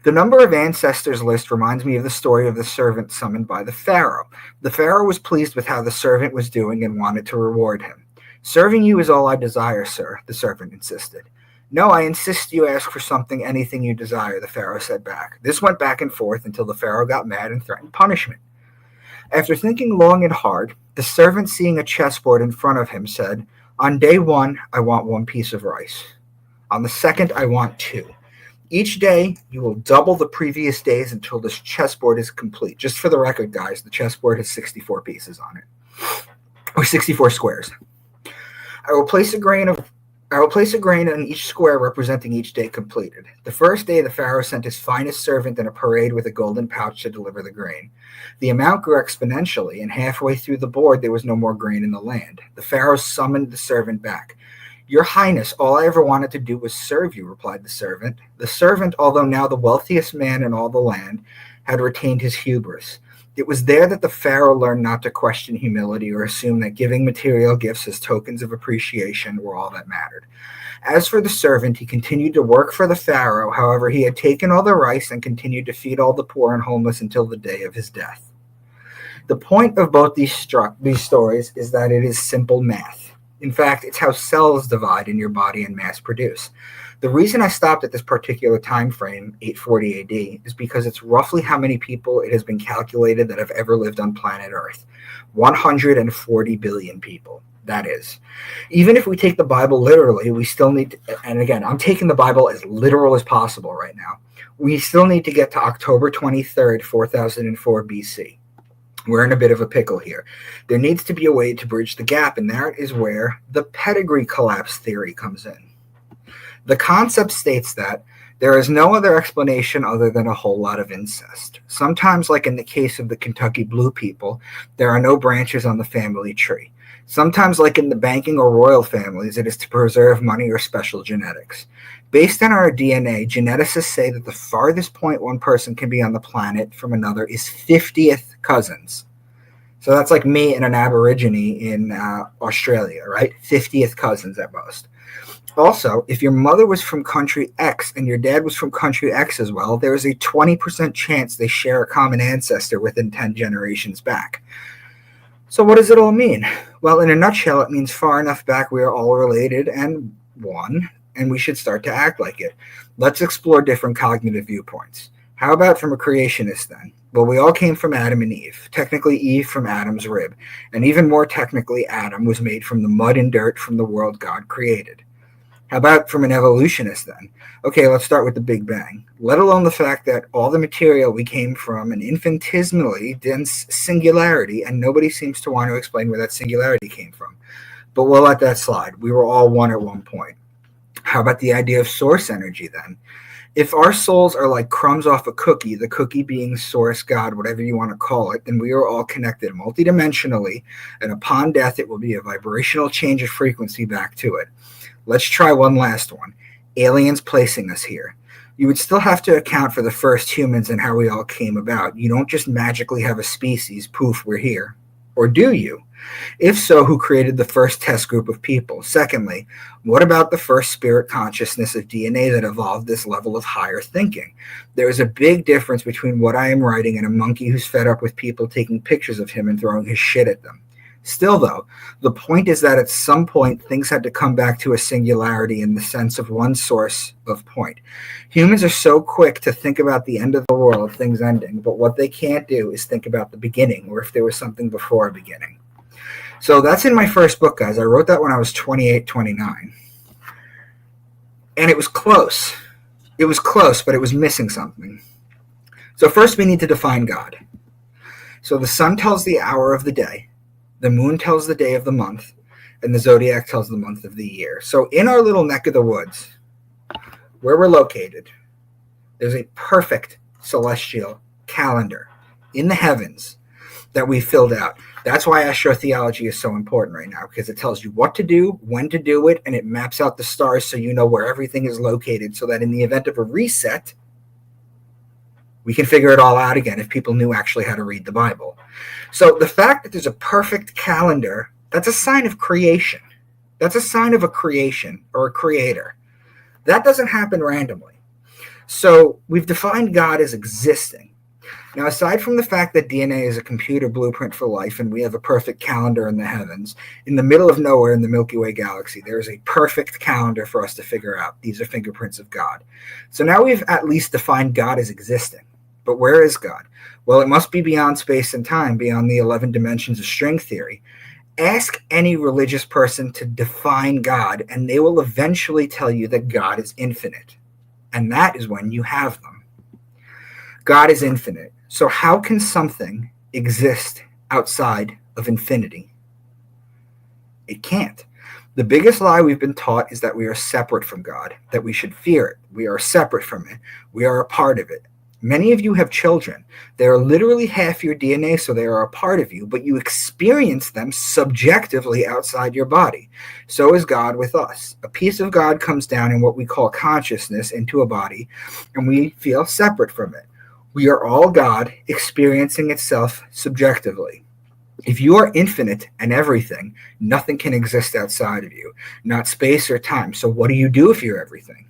The number of ancestors list reminds me of the story of the servant summoned by the Pharaoh. The Pharaoh was pleased with how the servant was doing and wanted to reward him. Serving you is all I desire, sir, the servant insisted. No, I insist you ask for something, anything you desire, the Pharaoh said back. This went back and forth until the Pharaoh got mad and threatened punishment. After thinking long and hard, the servant, seeing a chessboard in front of him, said, on day 1, I want 1 piece of rice. On the second, I want 2. Each day, you will double the previous days until this chessboard is complete. Just for the record, guys, the chessboard has 64 pieces on it, or 64 squares. I will place a grain on each square representing each day completed. The first day, the pharaoh sent his finest servant in a parade with a golden pouch to deliver the grain. The amount grew exponentially, and halfway through the board, there was no more grain in the land. The pharaoh summoned the servant back. "Your Highness, all I ever wanted to do was serve you," replied the servant. The servant, although now the wealthiest man in all the land, had retained his hubris. It was there that the pharaoh learned not to question humility or assume that giving material gifts as tokens of appreciation were all that mattered. As for the servant, he continued to work for the pharaoh. However, he had taken all the rice and continued to feed all the poor and homeless until the day of his death. The point of both these stories is that it is simple math. In fact, it's how cells divide in your body and mass produce. The reason I stopped at this particular time frame, 840 AD, is because it's roughly how many people it has been calculated that have ever lived on planet Earth. 140 billion people, that is. Even if we take the Bible literally, we still need to, and again, I'm taking the Bible as literal as possible right now, we still need to get to October 23rd, 4004 BC. We're in a bit of a pickle here. There needs to be a way to bridge the gap, and that is where the pedigree collapse theory comes in. The concept states that there is no other explanation other than a whole lot of incest. Sometimes, like in the case of the Kentucky Blue people, there are no branches on the family tree. Sometimes, like in the banking or royal families, it is to preserve money or special genetics. Based on our DNA, geneticists say that the farthest point one person can be on the planet from another is 50th cousins. So that's like me and an Aborigine in Australia, right? 50th cousins at most. Also, if your mother was from country X and your dad was from country X as well, there is a 20% chance they share a common ancestor within 10 generations back. So what does it all mean? Well, in a nutshell, it means far enough back we are all related and one, and we should start to act like it. Let's explore different cognitive viewpoints. How about from a creationist then? Well, we all came from Adam and Eve. Technically, Eve from Adam's rib. And even more technically, Adam was made from the mud and dirt from the world God created. How about from an evolutionist then? Okay, let's start with the Big Bang. Let alone the fact that all the material we came from an infinitesimally dense singularity, and nobody seems to want to explain where that singularity came from. But we'll let that slide. We were all one at one point. How about the idea of source energy then? If our souls are like crumbs off a cookie, the cookie being source, God, whatever you want to call it, then we are all connected multidimensionally, and upon death it will be a vibrational change of frequency back to it. Let's try one last one. Aliens placing us here. You would still have to account for the first humans and how we all came about. You don't just magically have a species, poof, we're here. Or do you? If so, who created the first test group of people? Secondly, what about the first spirit consciousness of DNA that evolved this level of higher thinking? There is a big difference between what I am writing and a monkey who's fed up with people taking pictures of him and throwing his shit at them. Still, though, the point is that at some point, things had to come back to a singularity in the sense of one source of point. Humans are so quick to think about the end of the world, things ending, but what they can't do is think about the beginning, or if there was something before a beginning. So that's in my first book, guys. I wrote that when I was 28, 29. And it was close. It was close, but it was missing something. So first we need to define God. So the sun tells the hour of the day. The moon tells the day of the month, and the zodiac tells the month of the year. So in our little neck of the woods, where we're located, there's a perfect celestial calendar in the heavens that we filled out. That's why astrotheology is so important right now, because it tells you what to do, when to do it, and it maps out the stars so you know where everything is located, so that in the event of a reset, we can figure it all out again if people knew actually how to read the Bible. So the fact that there's a perfect calendar, that's a sign of creation. That's a sign of a creation or a creator. That doesn't happen randomly. So we've defined God as existing. Now, aside from the fact that DNA is a computer blueprint for life and we have a perfect calendar in the heavens, in the middle of nowhere in the Milky Way galaxy, there is a perfect calendar for us to figure out. These are fingerprints of God. So now we've at least defined God as existing. But where is God? Well, it must be beyond space and time, beyond the 11 dimensions of string theory. Ask any religious person to define God, and they will eventually tell you that God is infinite. And that is when you have them. God is infinite. So how can something exist outside of infinity? It can't. The biggest lie we've been taught is that we are separate from God, that we should fear it. We are separate from it. We are a part of it. Many of you have children. They are literally half your DNA, so they are a part of you, but you experience them subjectively outside your body. So is God with us. A piece of God comes down in what we call consciousness into a body, and we feel separate from it. We are all God experiencing itself subjectively. If you are infinite and everything, nothing can exist outside of you, not space or time. So what do you do if you're everything?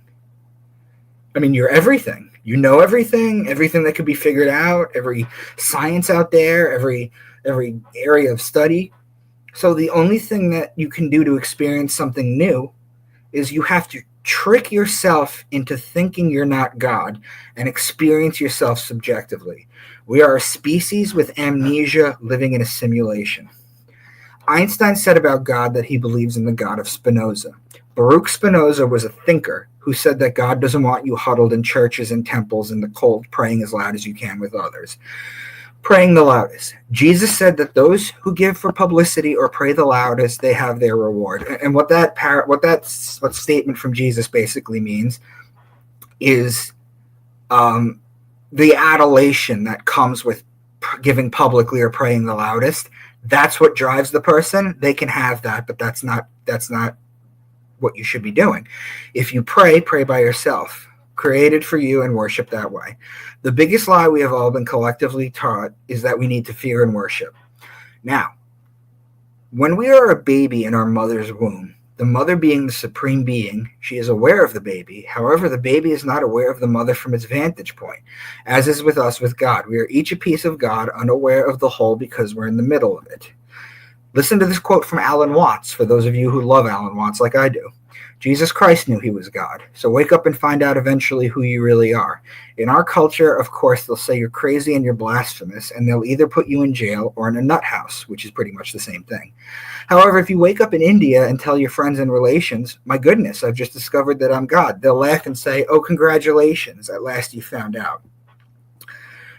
I mean, you're everything. You know everything that could be figured out, every science out there, every area of study. So the only thing that you can do to experience something new is you have to trick yourself into thinking you're not God and experience yourself subjectively. We are a species with amnesia living in a simulation. Einstein said about God that he believes in the God of Spinoza. Baruch Spinoza was a thinker who said that God doesn't want you huddled in churches and temples in the cold, praying as loud as you can with others. Praying the loudest. Jesus said that those who give for publicity or pray the loudest, they have their reward. And what that statement from Jesus basically means is the adulation that comes with giving publicly or praying the loudest. That's what drives the person. They can have that, but that's not what you should be doing. If you pray by yourself, created for you, and worship that way. The biggest lie we have all been collectively taught is that we need to fear and worship. Now, when we are a baby in our mother's womb, the mother being the supreme being, she is aware of the baby. However, the baby is not aware of the mother from its vantage point, as is with us with God. We are each a piece of God, unaware of the whole because we're in the middle of it. Listen to this quote from Alan Watts, for those of you who love Alan Watts like I do. Jesus Christ knew he was God. So wake up and find out eventually who you really are. In our culture, of course, they'll say you're crazy and you're blasphemous, and they'll either put you in jail or in a nut house, which is pretty much the same thing. However, if you wake up in India and tell your friends and relations, my goodness, I've just discovered that I'm God, they'll laugh and say, oh, congratulations, at last you found out.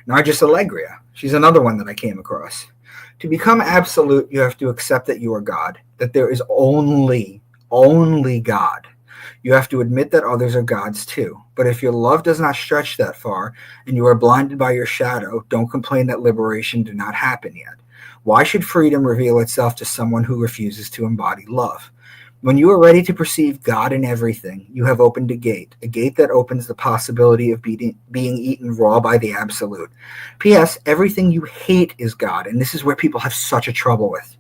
Nargis Allegria, she's another one that I came across. To become absolute, you have to accept that you are God, that there is only God. You have to admit that others are gods too. But if your love does not stretch that far and you are blinded by your shadow, don't complain that liberation did not happen yet. Why should freedom reveal itself to someone who refuses to embody love? When you are ready to perceive God in everything, you have opened a gate that opens the possibility of being eaten raw by the absolute. P.S. Everything you hate is God, and this is where people have such a trouble with.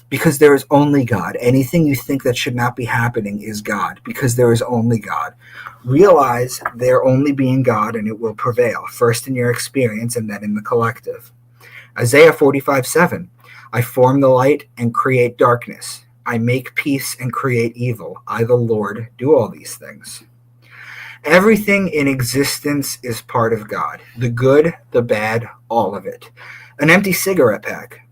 Because there is only God. Anything you think that should not be happening is God, because there is only God. Realize they're only being God, and it will prevail, first in your experience and then in the collective. Isaiah 45:7, I form the light and create darkness. I make peace and create evil. I, the Lord, do all these things. Everything in existence is part of God. The good, the bad, all of it. An empty cigarette pack.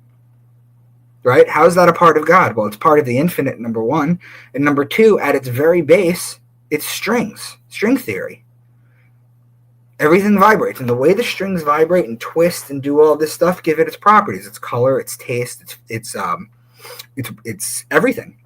Right? How is that a part of God? Well, it's part of the infinite, number one. And number two, at its very base, it's strings, string theory. Everything vibrates. And the way the strings vibrate and twist and do all this stuff, give it its properties, its color, its taste, it's everything.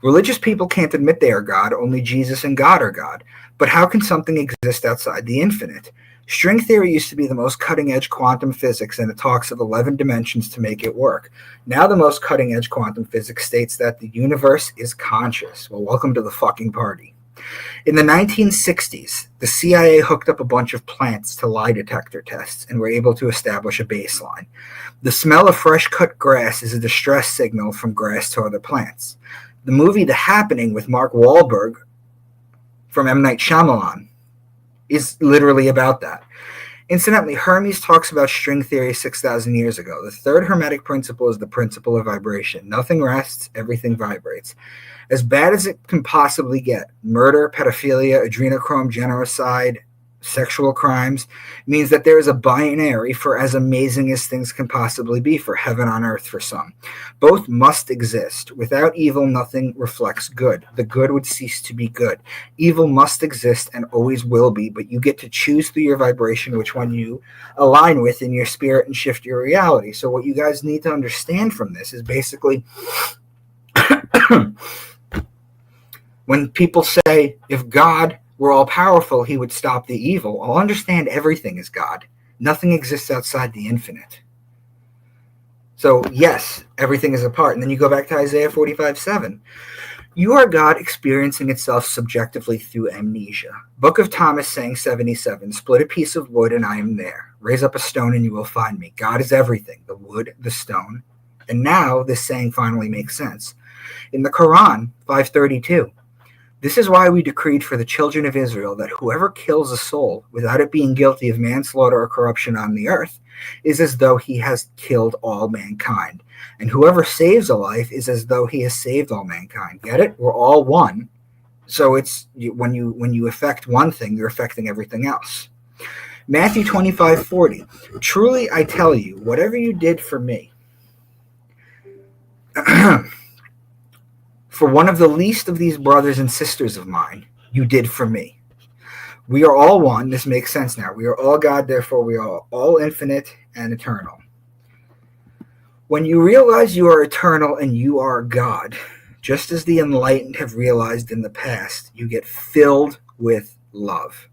Religious people can't admit they are God. Only Jesus and God are God. But how can something exist outside the infinite? String theory used to be the most cutting-edge quantum physics, and it talks of 11 dimensions to make it work. Now the most cutting-edge quantum physics states that the universe is conscious. Well, welcome to the fucking party. In the 1960s, the CIA hooked up a bunch of plants to lie detector tests and were able to establish a baseline. The smell of fresh-cut grass is a distress signal from grass to other plants. The movie The Happening with Mark Wahlberg from M. Night Shyamalan is literally about that. Incidentally, Hermes talks about string theory 6,000 years ago. The third Hermetic principle is the principle of vibration. Nothing rests, everything vibrates. As bad as it can possibly get, murder, pedophilia, adrenochrome, genocide, sexual crimes, means that there is a binary for as amazing as things can possibly be, for heaven on earth for some. Both must exist. Without evil, nothing reflects good. The good would cease to be good. Evil must exist and always will be, but you get to choose through your vibration which one you align with in your spirit and shift your reality. So what you guys need to understand from this is basically when people say, if God were all powerful, he would stop the evil. I'll understand everything is God. Nothing exists outside the infinite. So yes, everything is a part. And then you go back to Isaiah 45:7. You are God experiencing itself subjectively through amnesia. Book of Thomas saying 77, split a piece of wood and I am there. Raise up a stone and you will find me. God is everything, the wood, the stone. And now this saying finally makes sense. In the Quran, 532, this is why we decreed for the children of Israel that whoever kills a soul without it being guilty of manslaughter or corruption on the earth is as though he has killed all mankind. And whoever saves a life is as though he has saved all mankind. Get it? We're all one. So it's when you affect one thing, you're affecting everything else. Matthew 25:40. Truly I tell you, whatever you did for me, for one of the least of these brothers and sisters of mine, you did for me. We are all one. This makes sense now. We are all God, therefore we are all infinite and eternal. When you realize you are eternal and you are God, just as the enlightened have realized in the past, you get filled with love.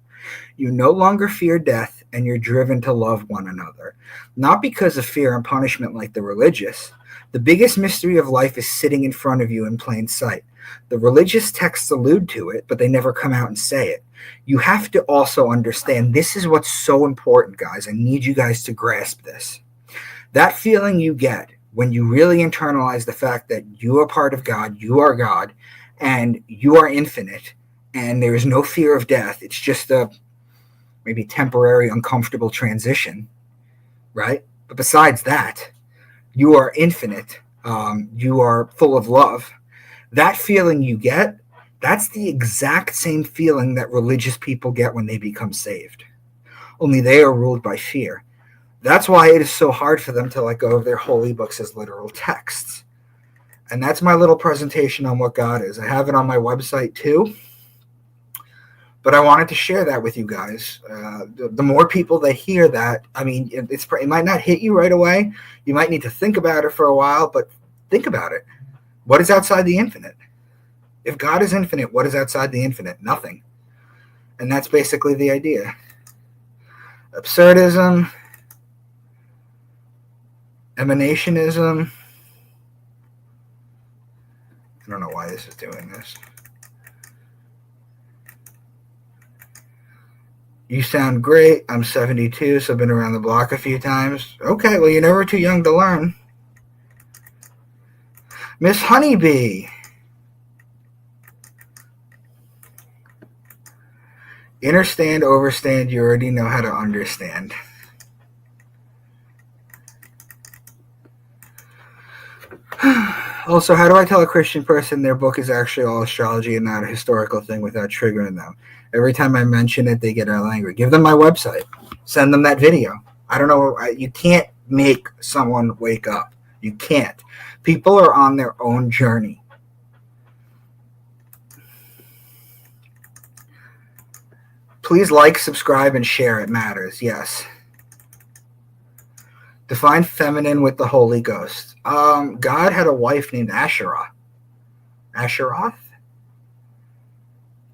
You no longer fear death and you're driven to love one another. Not because of fear and punishment like the religious. The biggest mystery of life is sitting in front of you in plain sight. The religious texts allude to it, but they never come out and say it. You have to also understand, this is what's so important, guys. I need you guys to grasp this. That feeling you get when you really internalize the fact that you are part of God, you are God, and you are infinite, and there is no fear of death. It's just a maybe temporary, uncomfortable transition, right? But besides that, you are infinite. You are full of love. That feeling you get, that's the exact same feeling that religious people get when they become saved. Only they are ruled by fear. That's why it is so hard for them to let go of their holy books as literal texts. And that's my little presentation on what God is. I have it on my website too. But I wanted to share that with you guys. The more people that hear that, I mean, it might not hit you right away. You might need to think about it for a while, but think about it. What is outside the infinite? If God is infinite, what is outside the infinite? Nothing. And that's basically the idea. Absurdism, emanationism. I don't know why this is doing this. You sound great. I'm 72, so I've been around the block a few times. Okay, well, you're never too young to learn. Miss Honeybee. Understand, overstand, you already know how to understand. Also, how do I tell a Christian person their book is actually all astrology and not a historical thing without triggering them? Every time I mention it, they get all angry. Give them my website. Send them that video. I don't know. You can't make someone wake up. You can't. People are on their own journey. Please like, subscribe, and share. It matters. Yes. Define feminine with the Holy Ghost. God had a wife named Asheroth. Asheroth?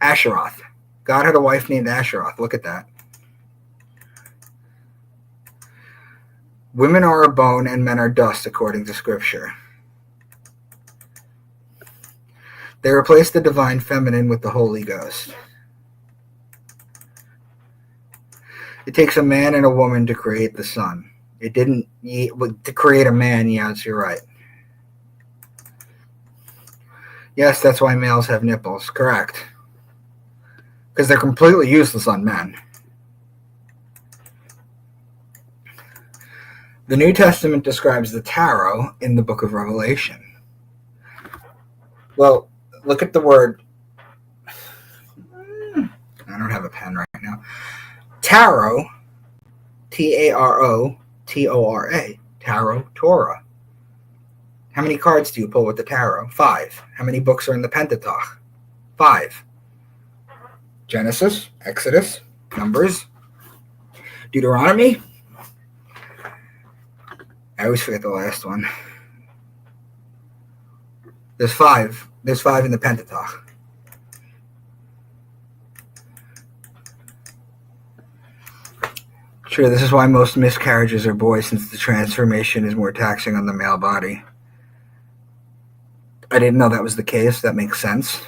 Asheroth. God had a wife named Asheroth. Look at that. Women are a bone and men are dust, according to Scripture. They replaced the divine feminine with the Holy Ghost. It takes a man and a woman to create the sun. It didn't, to create a man, yes, you're right. Yes, that's why males have nipples, correct. Because they're completely useless on men. The New Testament describes the tarot in the book of Revelation. Well, look at the word. I don't have a pen right now. tarot, Tarotora, tarot, Torah. How many cards do you pull with the tarot? 5. How many books are in the Pentateuch? 5. Genesis, Exodus, Numbers, Deuteronomy. I always forget the last one. There's 5. There's 5 in the Pentateuch. Sure, this is why most miscarriages are boys, since the transformation is more taxing on the male body. I didn't know that was the case. That makes sense.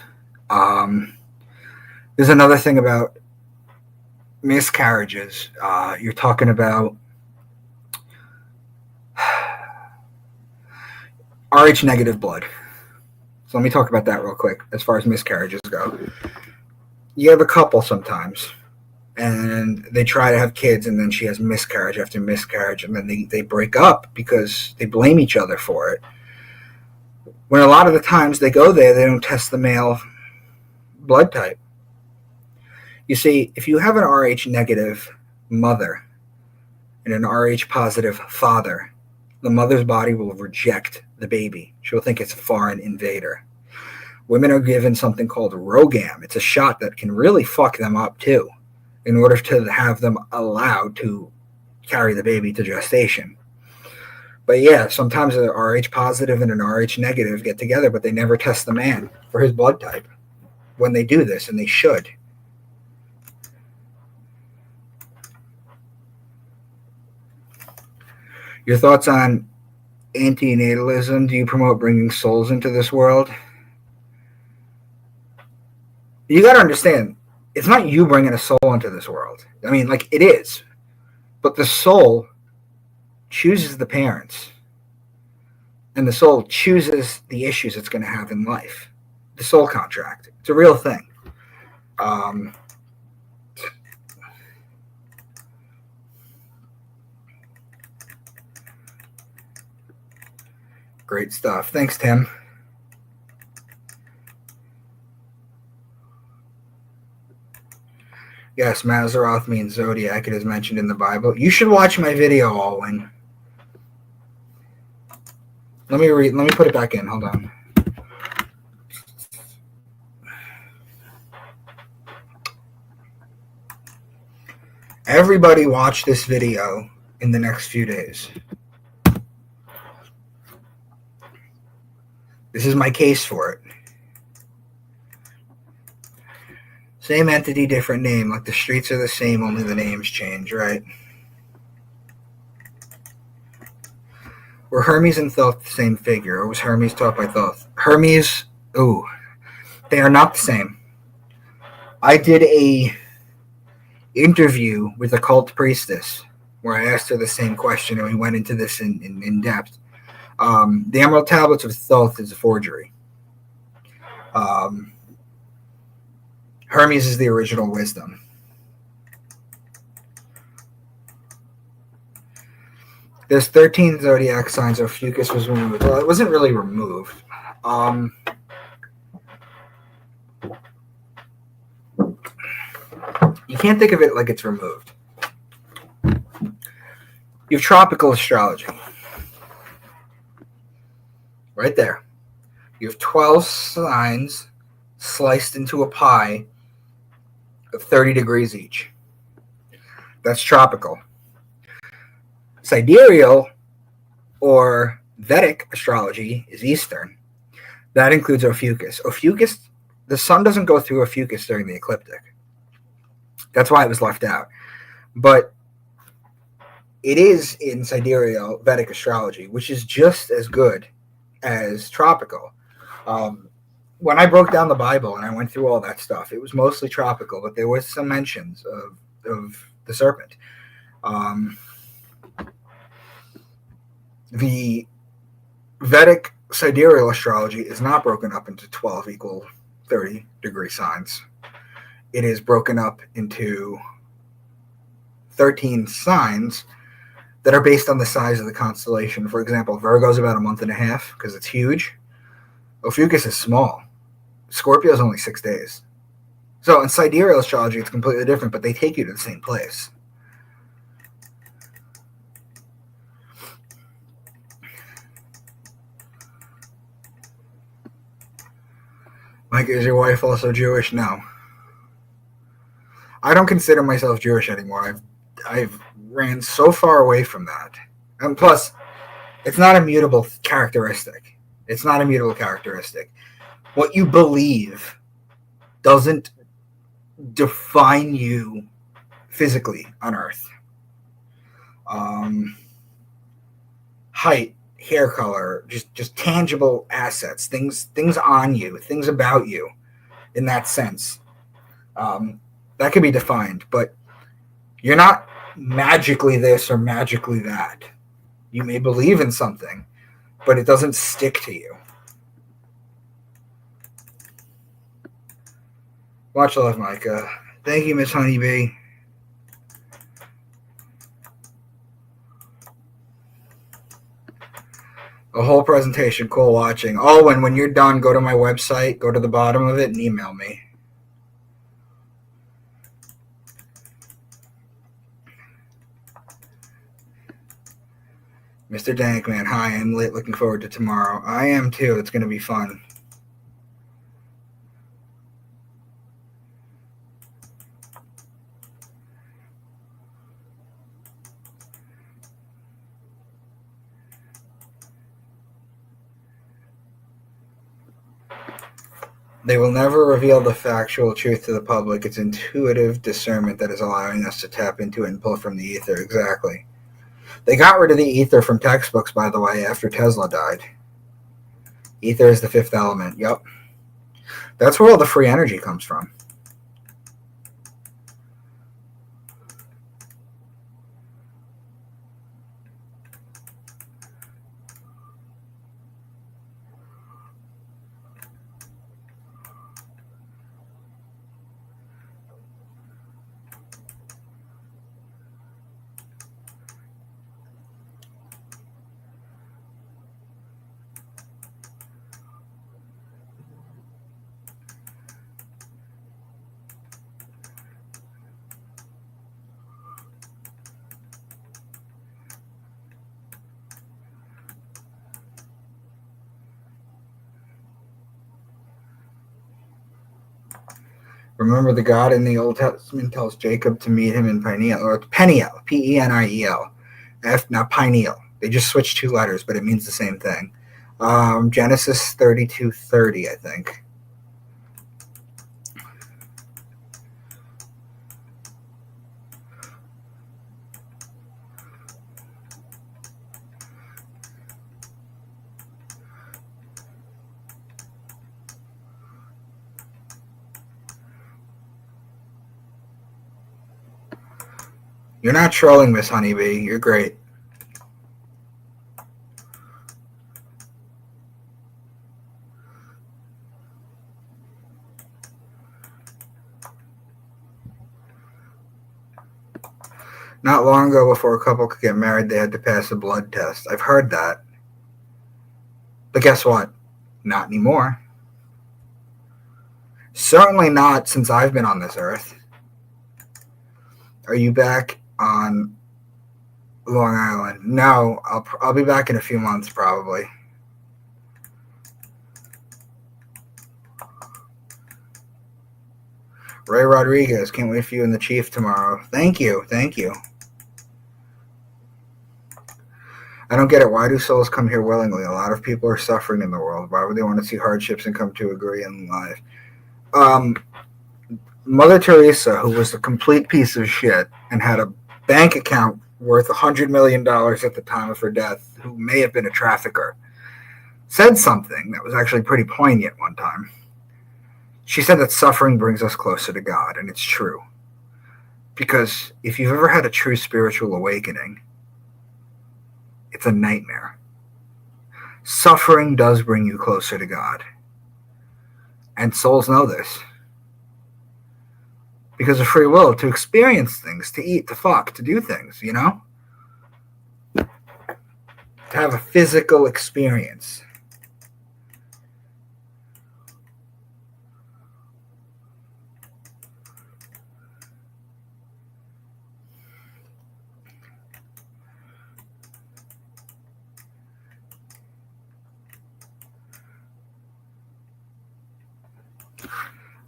There's another thing about miscarriages. You're talking about Rh negative blood. So let me talk about that real quick as far as miscarriages go. You have a couple sometimes, and they try to have kids, and then she has miscarriage after miscarriage, and then they break up because they blame each other for it. When a lot of the times they go there, they don't test the male blood type. You see, if you have an Rh negative mother and an Rh positive father, the mother's body will reject the baby. She'll think it's a foreign invader. Women are given something called Rogam. It's a shot that can really fuck them up too, in order to have them allowed to carry the baby to gestation. But yeah, sometimes an Rh positive and an Rh negative get together, but they never test the man for his blood type when they do this, and they should. Your thoughts on antinatalism? Do you promote bringing souls into this world? You got to understand, it's not you bringing a soul into this world. I mean, like, it is. But the soul chooses the parents. And the soul chooses the issues it's going to have in life. The soul contract. It's a real thing. Great stuff. Thanks, Tim. Yes, Mazzaroth means zodiac. It is mentioned in the Bible. You should watch my video, Alwyn. Let me put it back in. Hold on. Everybody watch this video in the next few days. This is my case for it. Same entity, different name. Like the streets are the same, only the names change, right? Were Hermes and Thoth the same figure, or was Hermes taught by Thoth? Hermes, they are not the same. I did a interview with a cult priestess where I asked her the same question, and we went into this in depth. The Emerald Tablets of Thoth is a forgery. Hermes is the original wisdom. There's 13 zodiac signs. Ophiuchus was removed. Well, it wasn't really removed. You can't think of it like it's removed. You have tropical astrology. Right there. You have 12 signs sliced into a pie of 30 degrees each. That's tropical. Sidereal or Vedic astrology is Eastern. That includes Ophiuchus. Ophiuchus, the sun doesn't go through Ophiuchus during the ecliptic. That's why it was left out. But it is in sidereal Vedic astrology, which is just as good as tropical. When I broke down the Bible and I went through all that stuff, it was mostly tropical, but there was some mentions of the serpent. The Vedic sidereal astrology is not broken up into 12 equal 30 degree signs. It is broken up into 13 signs that are based on the size of the constellation. For example, Virgo is about a month and a half because it's huge. Ophiuchus is small. Scorpio is only 6 days. So in sidereal astrology, it's completely different, but they take you to the same place. Mike, is your wife also Jewish? No. I don't consider myself Jewish anymore. I've ran so far away from that. And plus, it's not a mutable characteristic. It's not a mutable characteristic. What you believe doesn't define you physically on Earth. Height, hair color, just tangible assets, things on you, things about you, in that sense. That can be defined, but you're not magically this or magically that. You may believe in something, but it doesn't stick to you. Much love, Micah. Thank you, Miss Honeybee. A whole presentation, cool watching. Oh, and when you're done, go to my website, go to the bottom of it, and email me. Mr. Dankman, hi, I'm looking forward to tomorrow. I am too. It's going to be fun. They will never reveal the factual truth to the public. It's intuitive discernment that is allowing us to tap into it and pull from the ether. Exactly. They got rid of the ether from textbooks, by the way, after Tesla died. Ether is the fifth element. Yep. That's where all the free energy comes from. Remember, the God in the Old Testament tells Jacob to meet him in Peniel, or Peniel, Peniel, not Pineal. They just switched two letters, but it means the same thing. Genesis 32:30, I think. You're not trolling, Miss Honeybee. You're great. Not long ago, before a couple could get married, they had to pass a blood test. I've heard that. But guess what? Not anymore. Certainly not since I've been on this earth. Are you back on Long Island? No, I'll be back in a few months probably. Ray Rodriguez, can't wait for you and the Chief tomorrow. Thank you. I don't get it. Why do souls come here willingly? A lot of people are suffering in the world. Why would they want to see hardships and come to agree in life? Mother Teresa, who was a complete piece of shit and had a bank account worth $100 million at the time of her death, who may have been a trafficker, said something that was actually pretty poignant one time. She said that suffering brings us closer to God, and it's true. Because if you've ever had a true spiritual awakening, it's a nightmare. Suffering does bring you closer to God. And souls know this. Because of free will, to experience things, to eat, to fuck, to do things, you know? To have a physical experience.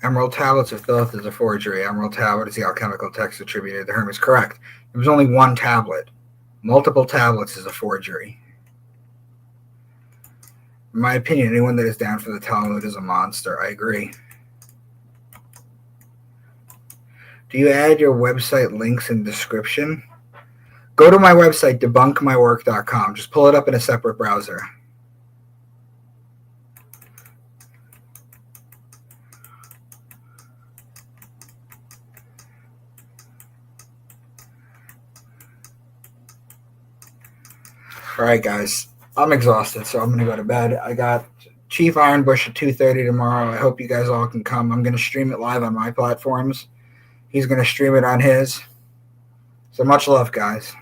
Emerald Tablets of Thoth is a forgery. Emerald Tablet is the alchemical text attributed to Hermes. Correct. There was only one tablet. Multiple tablets is a forgery. In my opinion, anyone that is down for the Talmud is a monster. I agree. Do you add your website links in the description? Go to my website, debunkmywork.com. Just pull it up in a separate browser. All right, guys. I'm exhausted, so I'm going to go to bed. I got Chief Ironbush at 2:30 tomorrow. I hope you guys all can come. I'm going to stream it live on my platforms. He's going to stream it on his. So much love, guys.